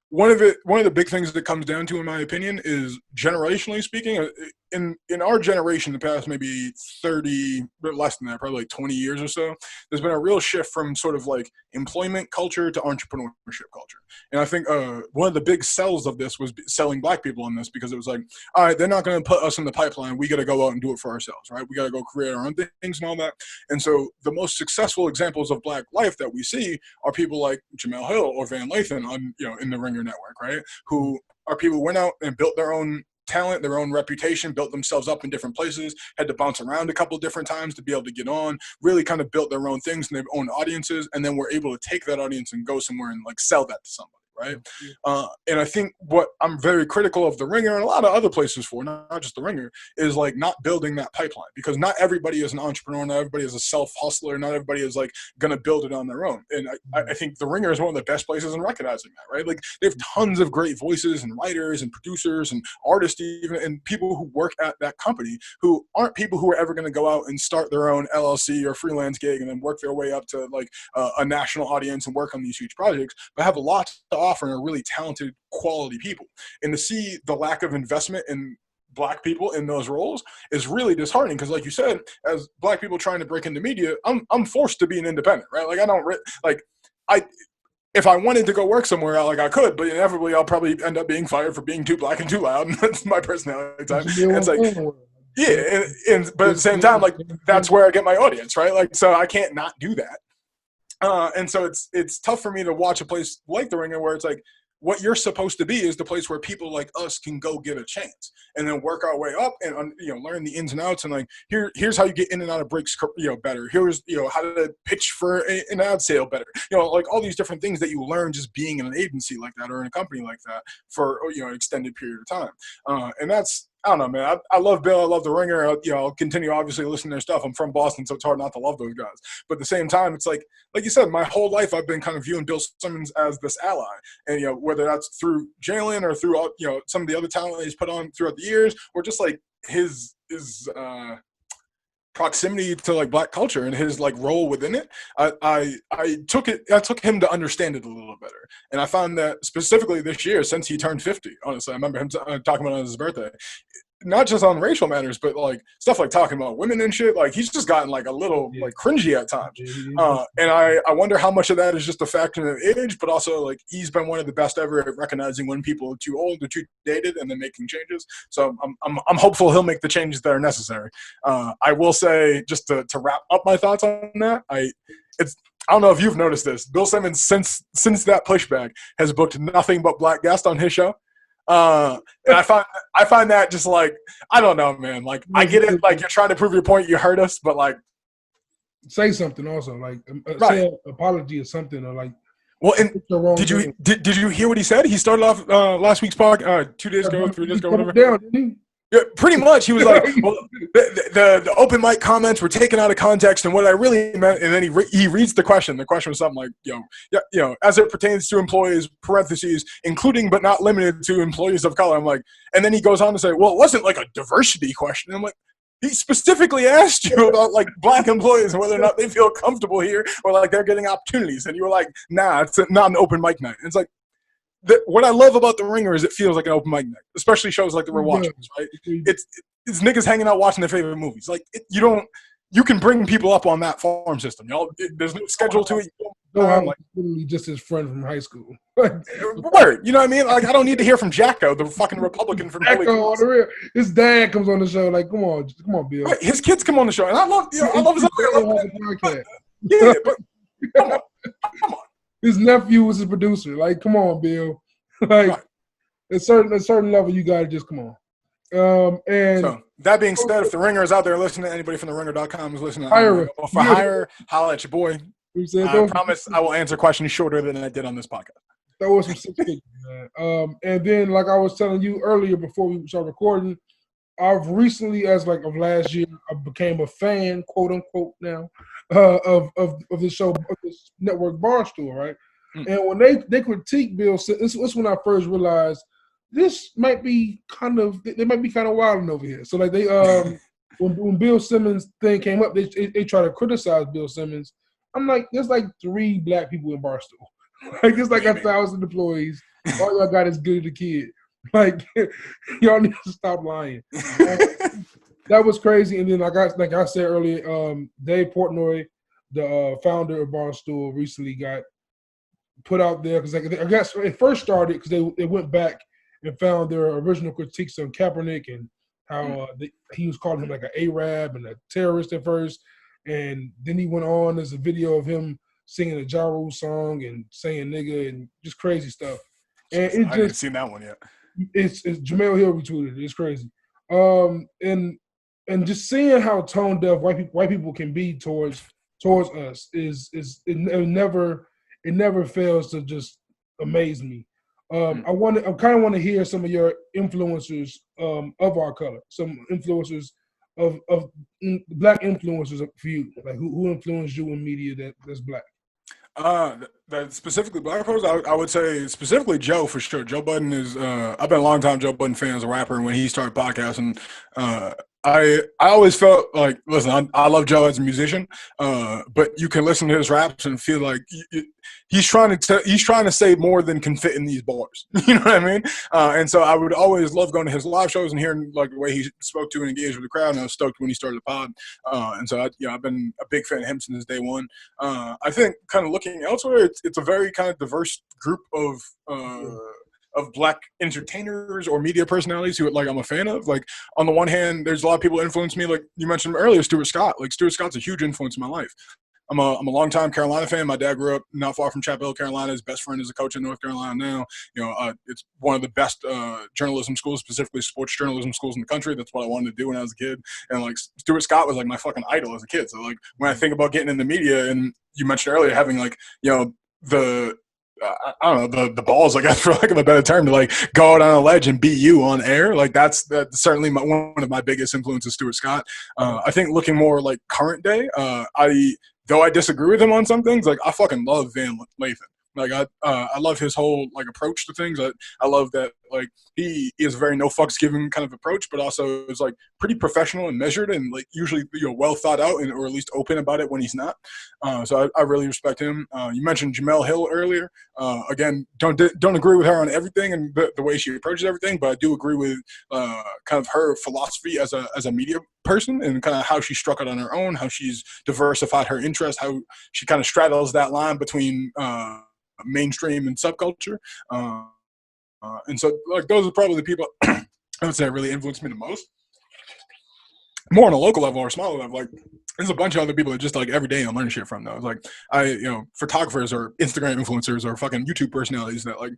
one of the big things that comes down to, in my opinion, is generationally speaking, in our generation, the past maybe 30, but less than that, probably like 20 years or so, there's been a real shift from sort of like employment culture to entrepreneurship culture. And I think one of the big sells of this was selling black people on this, because it was like, all right, they're not going to put us in the pipeline. We got to go out and do it for ourselves, right? We got to go create our own things and all that. And so the most successful examples of black life that we see are people like Jamel Hill or Van Lathan on, in the Ringer Network, right? Who are people who went out and built their own talent, their own reputation, built themselves up in different places, had to bounce around a couple of different times to be able to get on, really kind of built their own things and their own audiences, and then were able to take that audience and go somewhere and like sell that to somebody. Right. And I think what I'm very critical of the Ringer and a lot of other places for, not just the Ringer, is like not building that pipeline, because not everybody is an entrepreneur, not everybody is a self-hustler, not everybody is like going to build it on their own. And I think the Ringer is one of the best places in recognizing that, right? Like they have tons of great voices and writers and producers and artists even, and people who work at that company who aren't people who are ever going to go out and start their own LLC or freelance gig and then work their way up to like a national audience and work on these huge projects, but have a lot to offer and are really talented, quality people. And to see the lack of investment in black people in those roles is really disheartening, because like you said, as black people trying to break into media, I'm forced to be an independent, right? Like if I wanted to go work somewhere, like I could, but inevitably I'll probably end up being fired for being too black and too loud, and that's my personality type. It's like, yeah, but at the same time, like that's where I get my audience, right? Like, so I can't not do that. And so it's tough for me to watch a place like the Ringer where it's like, what you're supposed to be is the place where people like us can go get a chance and then work our way up and learn the ins and outs, and like here's how you get in and out of breaks better. Here's how to pitch for an ad sale better. Like all these different things that you learn just being in an agency like that or in a company like that for an extended period of time. And that's, I don't know, man. I love Bill. I love the Ringer. I'll continue obviously listening to their stuff. I'm from Boston, so it's hard not to love those guys. But at the same time, it's like you said, my whole life I've been kind of viewing Bill Simmons as this ally, and whether that's through Jalen or through some of the other talent he's put on throughout the years, or just like his proximity to like black culture and his like role within it. I took him to understand it a little better, and I found that specifically this year, since he turned 50, honestly, I remember him talking about it on his birthday, not just on racial matters, but like stuff like talking about women and shit. Like he's just gotten like a little like cringy at times. And I wonder how much of that is just a factor of age, but also like he's been one of the best ever at recognizing when people are too old or too dated and then making changes. So I'm hopeful he'll make the changes that are necessary. I will say, just to wrap up my thoughts on that, I don't know if you've noticed this. Bill Simmons, since that pushback, has booked nothing but black guests on his show. And I find that just like, I don't know, man. Like I get it. Like you're trying to prove your point. You heard us, but like, say something also. Like right. Say an apology or something, or like. Well, and did you hear what he said? He started off last week's podcast 2 days ago, 3 days ago, whatever. Down, didn't he? Yeah, pretty much. He was like, well, the open mic comments were taken out of context, and what I really meant, and then he reads the question. The question was something like, as it pertains to employees, parentheses, including but not limited to employees of color. I'm like, and then he goes on to say, well, it wasn't like a diversity question. I'm like, he specifically asked you about like black employees and whether or not they feel comfortable here or like they're getting opportunities, and you were like, nah, it's not an open mic night. And it's like, what I love about the Ringer is it feels like an open mic night, especially shows like the We're Watching, right? It's niggas hanging out watching their favorite movies. Like you can bring people up on that farm system. There's no schedule to it. I'm like literally just his friend from high school. Word, you know what I mean? Like I don't need to hear from Jacko, the fucking Republican from Jacko, the real. His dad comes on the show. Like, come on, Bill. Right, his kids come on the show, and I love his podcast. Yeah, but come on. His nephew was his producer. Like, come on, Bill. Like, right. At a certain level, you gotta just come on. And so that being said, if the Ringer is out there listening, anybody from the Ringer.com is listening. Hire holla at your boy. I promise I will answer questions shorter than I did on this podcast. That was some 6 figures, man. And then, like I was telling you earlier before we started recording, I've recently, as like of last year, I became a fan, quote unquote, now of the show, of this network Barstool, right? And when they critique Bill, it's when I first realized this might be kind of wilding over here. So like they when Bill Simmons thing came up, they try to criticize Bill Simmons. I'm like, there's like 3 black people in Barstool. Like it's like 1,000 employees. All y'all got is good as a kid. Like, y'all need to stop lying. That was crazy. And then, like I said earlier, Dave Portnoy, the founder of Barstool, recently got put out there because I guess it first started because they went back and found their original critiques on Kaepernick and how he was calling him like an Arab and a terrorist at first, and then he went on. There's a video of him singing a Ja Rule song and saying nigga and just crazy stuff. And I haven't seen that one yet. It's Jamel Hill retweeted it. It's crazy. And just seeing how tone deaf white people can be towards us is it never fails to just amaze me. I kind of want to hear some of your influencers of our color, some influencers of black influencers for you, like who influenced you in media that's black. That specifically black folks, I would say specifically Joe for sure. Joe Budden is. I've been a long time Joe Budden fan as a rapper, and when he started podcasting, I always felt like, listen, I love Joe as a musician, but you can listen to his raps and feel like he's trying to say more than can fit in these bars. You know what I mean? And so I would always love going to his live shows and hearing like the way he spoke to and engaged with the crowd. And I was stoked when he started the pod. And so I've been a big fan of him since day one. I think kind of looking elsewhere, it's a very kind of diverse group of black entertainers or media personalities who like I'm a fan of. Like on the one hand, there's a lot of people influence me. Like you mentioned earlier, Stuart Scott. Like Stuart Scott's a huge influence in my life. I'm a longtime Carolina fan. My dad grew up not far from Chapel Hill, Carolina. His best friend is a coach in North Carolina now. You know, it's one of the best journalism schools, specifically sports journalism schools in the country. That's what I wanted to do when I was a kid. And like Stuart Scott was like my fucking idol as a kid. So like when I think about getting into media, and you mentioned earlier having like, you know, I don't know, the balls, I guess, for lack of a better term, to like go out on a ledge and beat you on air. Like that's certainly one of my biggest influences, Stuart Scott. I think looking more like current day, though I disagree with him on some things, like I fucking love Van Lathan. Like I love his whole like approach to things. I love that like he is a very no fucks given kind of approach, but also is like pretty professional and measured and like usually, you know, well thought out and or at least open about it when he's not. So I really respect him. You mentioned Jamel Hill earlier. Again, don't agree with her on everything and the way she approaches everything, but I do agree with kind of her philosophy as a media person and kind of how she struck it on her own, how she's diversified her interests, how she kind of straddles that line between mainstream and subculture. And so like those are probably the people I would say really influenced me the most. More on a local level or smaller level, like there's a bunch of other people that just like every day I'm learning shit from those. Like photographers or Instagram influencers or fucking YouTube personalities that like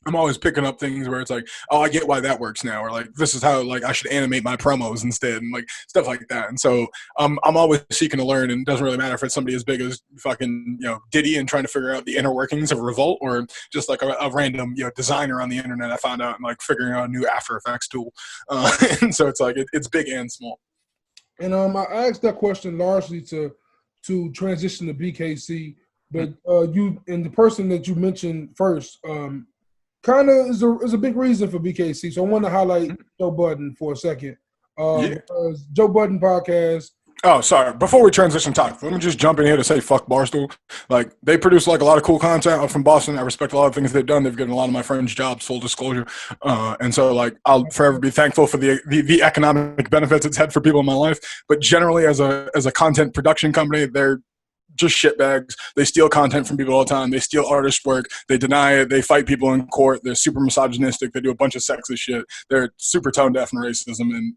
I'm always picking up things where it's like, oh, I get why that works now, or like this is how like I should animate my promos instead, and like stuff like that. And so I'm always seeking to learn, and it doesn't really matter if it's somebody as big as fucking Diddy and trying to figure out the inner workings of Revolt, or just like a random designer on the internet I found out and like figuring out a new After Effects tool. And so it's like it's big and small. And I asked that question largely to transition to BKC, but you and the person that you mentioned first. Kind of is a big reason for BKC. So I want to highlight Joe Budden for a second. Because Joe Budden podcast. Oh, sorry. Before we transition talk, let me just jump in here to say fuck Barstool. Like they produce like a lot of cool content. I'm from Boston. I respect a lot of things they've done. They've given a lot of my friends jobs, full disclosure. And so like I'll forever be thankful for the economic benefits it's had for people in my life. But generally as a content production company, they're just shitbags. They steal content from people all the time. They steal artist work. They deny it. They fight people in court. They're super misogynistic. They do a bunch of sexist shit. They're super tone deaf in racism. And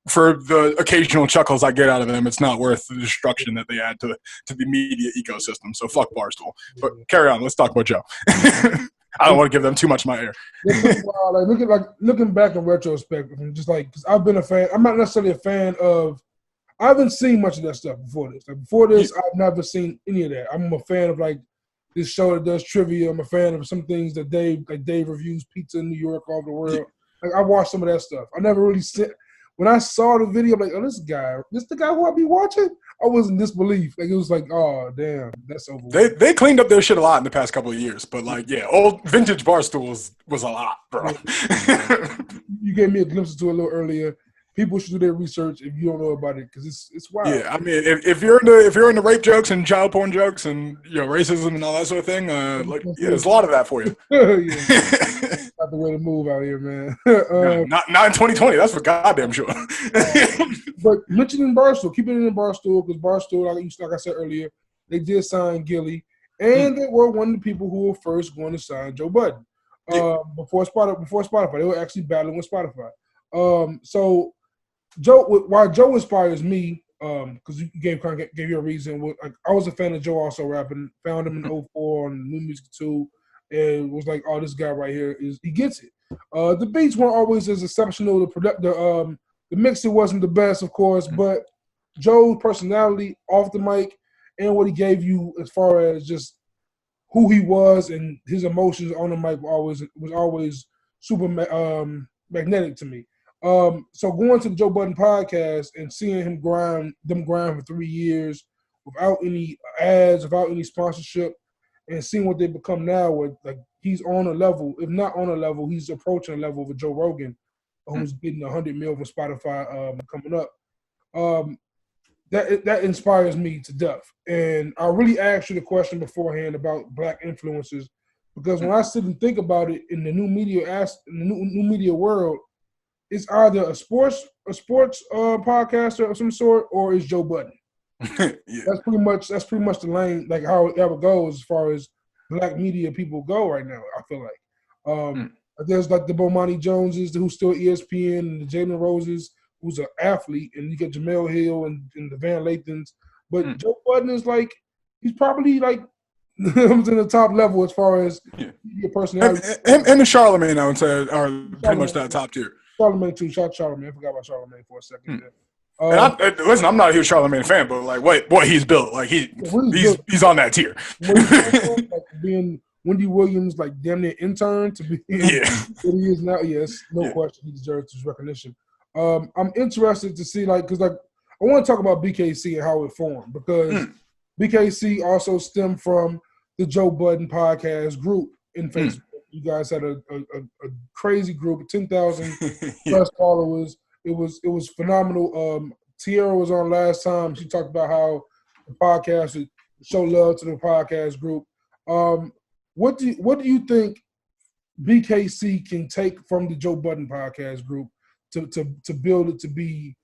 for the occasional chuckles I get out of them, it's not worth the destruction that they add to the media ecosystem. So fuck Barstool. But carry on. Let's talk about Joe. I don't want to give them too much of my air. Looking back in retrospect, just like because I've been a fan. I'm not necessarily a fan of. I haven't seen much of that stuff before this. Like before this, I've never seen any of that. I'm a fan of like this show that does trivia. I'm a fan of some things that Dave reviews pizza in New York, all over the world. Like I watched some of that stuff. I never really when I saw the video, I'm like, oh, this the guy who I be watching? I was in disbelief. Like it was like, oh damn, that's over. They cleaned up their shit a lot in the past couple of years, but like old vintage Barstool was a lot, bro. You gave me a glimpse into it a little earlier. people should do their research if you don't know about it, because it's wild. Yeah, I mean, if you're into rape jokes and child porn jokes and racism and all that sort of thing, there's a lot of that for you. Not the way to move out here, man. Not in 2020. That's for goddamn sure. But mentioning Barstool, keeping it in Barstool, because Barstool, like I said earlier, they did sign Gilly, and they were one of the people who were first going to sign Joe Budden. Before Spotify, they were actually battling with Spotify. So why Joe inspires me, because you gave you a reason. I was a fan of Joe also rapping. Found him in 2004 on New Music 2, and was like, oh, this guy right here he gets it. The beats weren't always as exceptional. The mixing wasn't the best, of course, but Joe's personality off the mic and what he gave you as far as just who he was and his emotions on the mic was always super magnetic to me. So going to the Joe Budden podcast and seeing them grind for 3 years without any ads, without any sponsorship, and seeing what they become now, with like he's on a level, if not on a level, he's approaching a level of a Joe Rogan, who's getting $100 million from Spotify coming up. That inspires me to death. And I really asked you the question beforehand about Black influencers, because when I sit and think about it in the new media world, it's either a sports podcaster of some sort, or it's Joe Budden. Yeah. That's pretty much the lane, like how it goes as far as Black media people go right now. I feel like there's like the Bomani Joneses who's still ESPN, and the Jalen Roses who's an athlete, and you get Jamel Hill and the Van Lathens. But Joe Budden is like, he's probably like in the top level as far as your personality. And the Charlemagne, I would say, are pretty much that top tier. Charlemagne too. Shout Charlemagne. I forgot about Charlemagne for a second. Listen, I'm not a huge Charlemagne fan, but like what he's built, like he's on that tier. Like being Wendy Williams, like damn near intern to be what he is now. Yes, no question, he deserves his recognition. I'm interested to see, because I want to talk about BKC and how it formed, because BKC also stemmed from the Joe Budden podcast group in Facebook. You guys had a crazy group, 10,000 plus followers. It was phenomenal. Tierra was on last time. She talked about how the podcast would show love to the podcast group. What do you think BKC can take from the Joe Budden podcast group to build it to be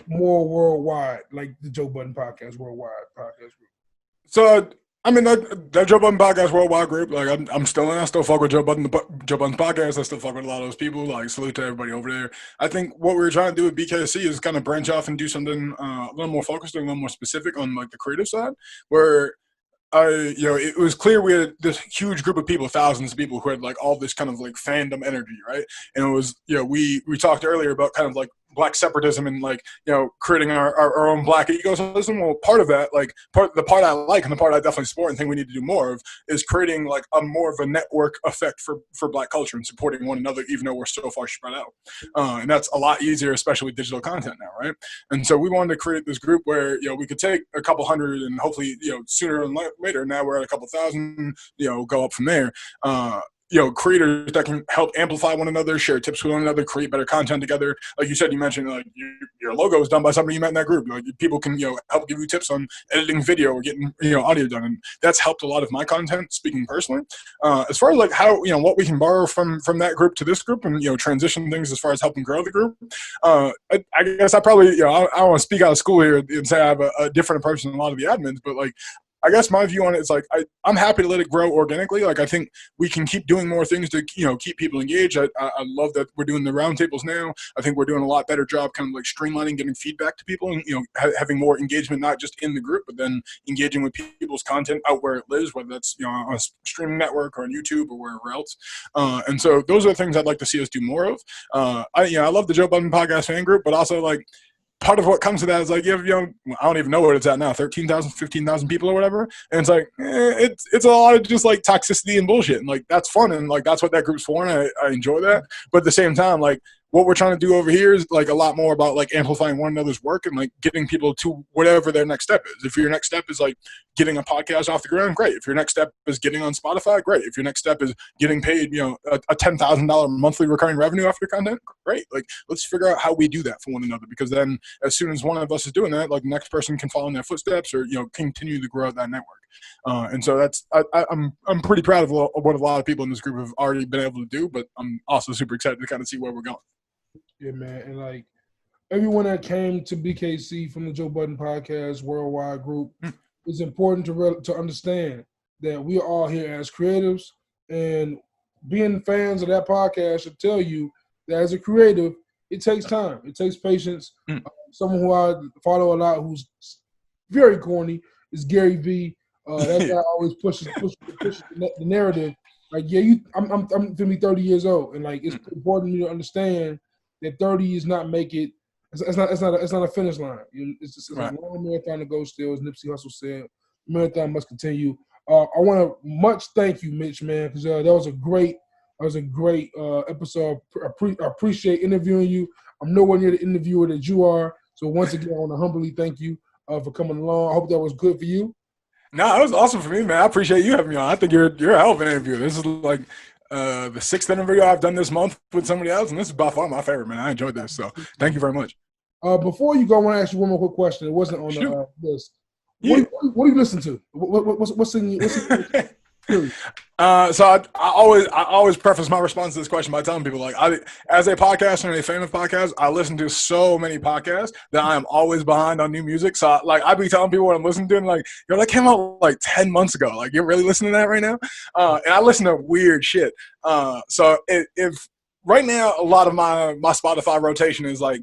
more worldwide, like the Joe Budden podcast worldwide podcast group? So I mean, that Joe Budden podcast worldwide group, like I still fuck with Joe Budden's podcast. I still fuck with a lot of those people. Like, salute to everybody over there. I think what we were trying to do with BKC is kind of branch off and do something a little more focused and a little more specific on like the creative side, where it was clear we had this huge group of people, thousands of people who had like all this kind of like fandom energy, right? And it was, we talked earlier about kind of like Black separatism and like, creating our own Black ecosystem. Well, part of that, like the part I like and the part I definitely support and think we need to do more of is creating like a more of a network effect for Black culture and supporting one another, even though we're so far spread out. And that's a lot easier, especially with digital content now, right? And so we wanted to create this group where, we could take a couple hundred and hopefully, sooner than later, now we're at a couple thousand, go up from there. Creators that can help amplify one another, share tips with one another, create better content together. Like you said, you mentioned like your logo is done by somebody you met in that group. Like people can, help give you tips on editing video or getting, audio done. And that's helped a lot of my content, speaking personally. As far as like how, what we can borrow from that group to this group and, transition things as far as helping grow the group. I guess I probably, I don't want to speak out of school here and say I have a different approach than a lot of the admins, but like, I guess my view on it is like I'm happy to let it grow organically. Like I think we can keep doing more things to keep people engaged. I love that we're doing the roundtables now. I think we're doing a lot better job kind of like streamlining, getting feedback to people, and having more engagement not just in the group, but then engaging with people's content out where it lives, whether that's on a streaming network or on YouTube or wherever else. And so those are the things I'd like to see us do more of. I love the Joe Budden podcast fan group, but also like, part of what comes to that is like, I don't even know what it's at now, 13,000, 15,000 people or whatever. And it's like, it's a lot of just like toxicity and bullshit. And like, that's fun. And like, that's what that group's for. And I enjoy that. But at the same time, like, what we're trying to do over here is like a lot more about like amplifying one another's work and like getting people to whatever their next step is. If your next step is like getting a podcast off the ground, great. If your next step is getting on Spotify, great. If your next step is getting paid, you know, a $10,000 monthly recurring revenue off your content, great. Like, let's figure out how we do that for one another, because then as soon as one of us is doing that, like the next person can follow in their footsteps or, you know, continue to grow out that network. And so that's, I'm pretty proud of what a lot of people in this group have already been able to do, but I'm also super excited to kind of see where we're going. Yeah, man. And like everyone that came to BKC from the Joe Budden Podcast Worldwide Group, it's important to understand that we are all here as creatives, and being fans of that podcast should tell you that as a creative, it takes time. It takes patience. Someone who I follow a lot who's very corny is Gary V. That guy always pushes the narrative. Like, yeah, I'm going to be 30 years old, and like it's important for me to understand that 30 is not make it. It's not a finish line. It's just a long marathon to go still, as Nipsey Hussle said. The marathon must continue. I want to much thank you, Mitch, man, because that was a great episode. I appreciate interviewing you. I'm nowhere near the interviewer that you are. So once again, I want to humbly thank you for coming along. I hope that was good for you. No, it was awesome for me, man. I appreciate you having me on. I think you're a hell of an interview. This is like the 6th interview I've done this month with somebody else, and this is by far my favorite, man. I enjoyed this, so thank you very much. Before you go, I want to ask you one more quick question. It wasn't on the list. Yeah. What do you listen to? What's in your So I always preface my response to this question by telling people, like, as a podcaster and a fan of podcasts, I listen to so many podcasts that I am always behind on new music. So I be telling people what I'm listening to, and like, yo, that came out like 10 months ago. Like, you're really listening to that right now? And I listen to weird shit. So if right now a lot of my Spotify rotation is like,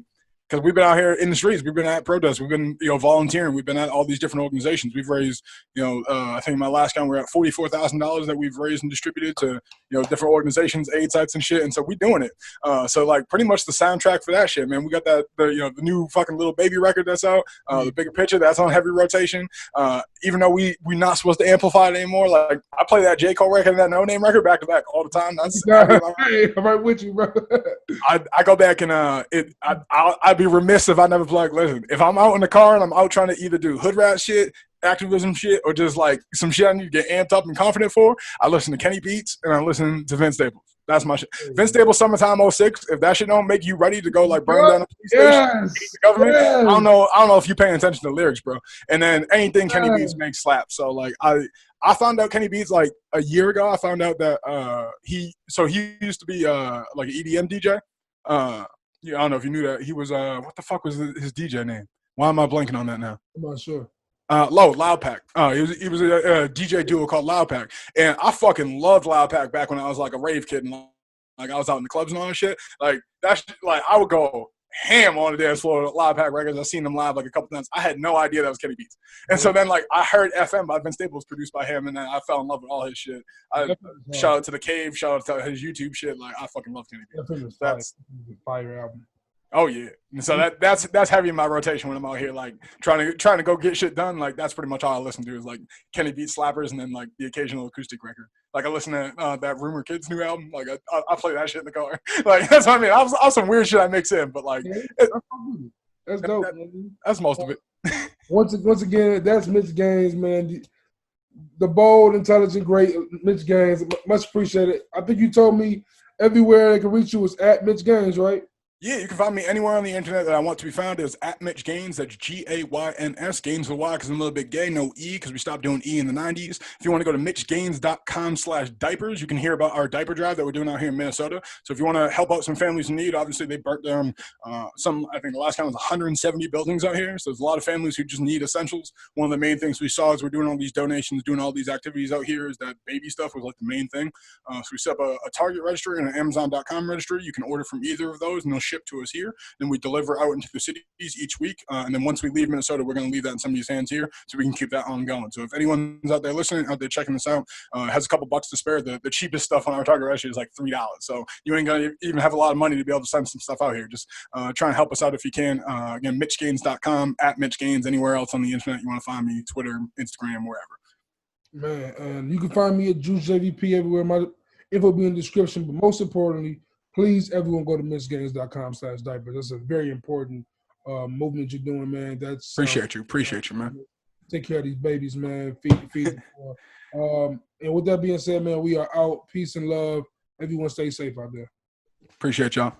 because we've been out here in the streets, we've been at protests, we've been, you know, volunteering, we've been at all these different organizations. We've raised, you know, I think my last count we're at $44,000 that we've raised and distributed to, you know, different organizations, aid sites and shit. And so we doing it. So like pretty much the soundtrack for that shit, man. We got the new fucking Little Baby record that's out, the Bigger Picture that's on heavy rotation. Even though we're not supposed to amplify it anymore, like I play that J. Cole record and that No Name record back to back all the time. I'm right with you, bro. I go back and I'd be remiss if I never plug. Listen, if I'm out in the car and I'm out trying to either do hood rat shit, activism shit, or just like some shit I need to get amped up and confident for, I listen to Kenny Beats and I listen to Vince Staples. That's my shit. Vince Staples, Summertime '06. If that shit don't make you ready to go like burn down a police station, the government, I don't know if you're paying attention to the lyrics, bro. And then anything Kenny Beats makes slap. So like I found out Kenny Beats like a year ago. I found out that he used to be like an EDM DJ. Yeah, I don't know if you knew that. He was what the fuck was his DJ name? Why am I blanking on that now? I'm not sure. Loud Pack. He was a DJ duo called Loud Pack, and I fucking loved Loud Pack back when I was like a rave kid and like I was out in the clubs and all that shit. Like that's like I would go ham on the dance floor with Loud Pack records. I've seen them live like a couple times. I had no idea that was Kenny Beats, and so then like I heard FM by Vince Staples produced by him, and then I fell in love with all his shit. Shout out to The Cave, shout out to his YouTube shit. Like I fucking love Kenny Beats. That's a fire album. Oh yeah, and so that's heavy in my rotation when I'm out here like trying to go get shit done. Like that's pretty much all I listen to is like Kenny Beats slappers and then like the occasional acoustic record. Like I listen to that Rumor Kids new album. Like I play that shit in the car. Like that's what I mean. I was some weird shit I mix in, but like that's dope. Man. That's most of it. Once again, that's Mitch Gayns, man. The bold, intelligent, great Mitch Gayns. Much appreciated. I think you told me everywhere they can reach you is at Mitch Gayns, right? Yeah, you can find me anywhere on the internet that I want to be found. Is at Mitch Gayns. That's Gayns. Gayns with Y because I'm a little bit gay. No E because we stopped doing E in the 90s. If you want to go to mitchgayns.com/diapers, you can hear about our diaper drive that we're doing out here in Minnesota. So if you want to help out some families in need, obviously they burnt down I think the last count was 170 buildings out here. So there's a lot of families who just need essentials. One of the main things we saw as we're doing all these donations, doing all these activities out here is that baby stuff was like the main thing. So we set up a Target registry and an Amazon.com registry. You can order from either of those and they'll ship to us here. Then we deliver out into the cities each week. And then once we leave Minnesota, we're going to leave that in somebody's hands here so we can keep that ongoing. So if anyone's out there listening, out there checking this out, has a couple bucks to spare, the cheapest stuff on our Target registry is like $3. So you ain't going to even have a lot of money to be able to send some stuff out here. Just try and help us out if you can. Again, mitchgayns.com, at Mitch Gayns, anywhere else on the internet you want to find me, Twitter, Instagram, wherever. Man, and you can find me at Juice JVP everywhere. My info will be in the description, but most importantly, please, everyone go to mitchgayns.com/diapers. That's a very important movement you're doing, man. That's Appreciate you, man. Take care of these babies, man. Feed them. And with that being said, man, we are out. Peace and love. Everyone stay safe out there. Appreciate y'all.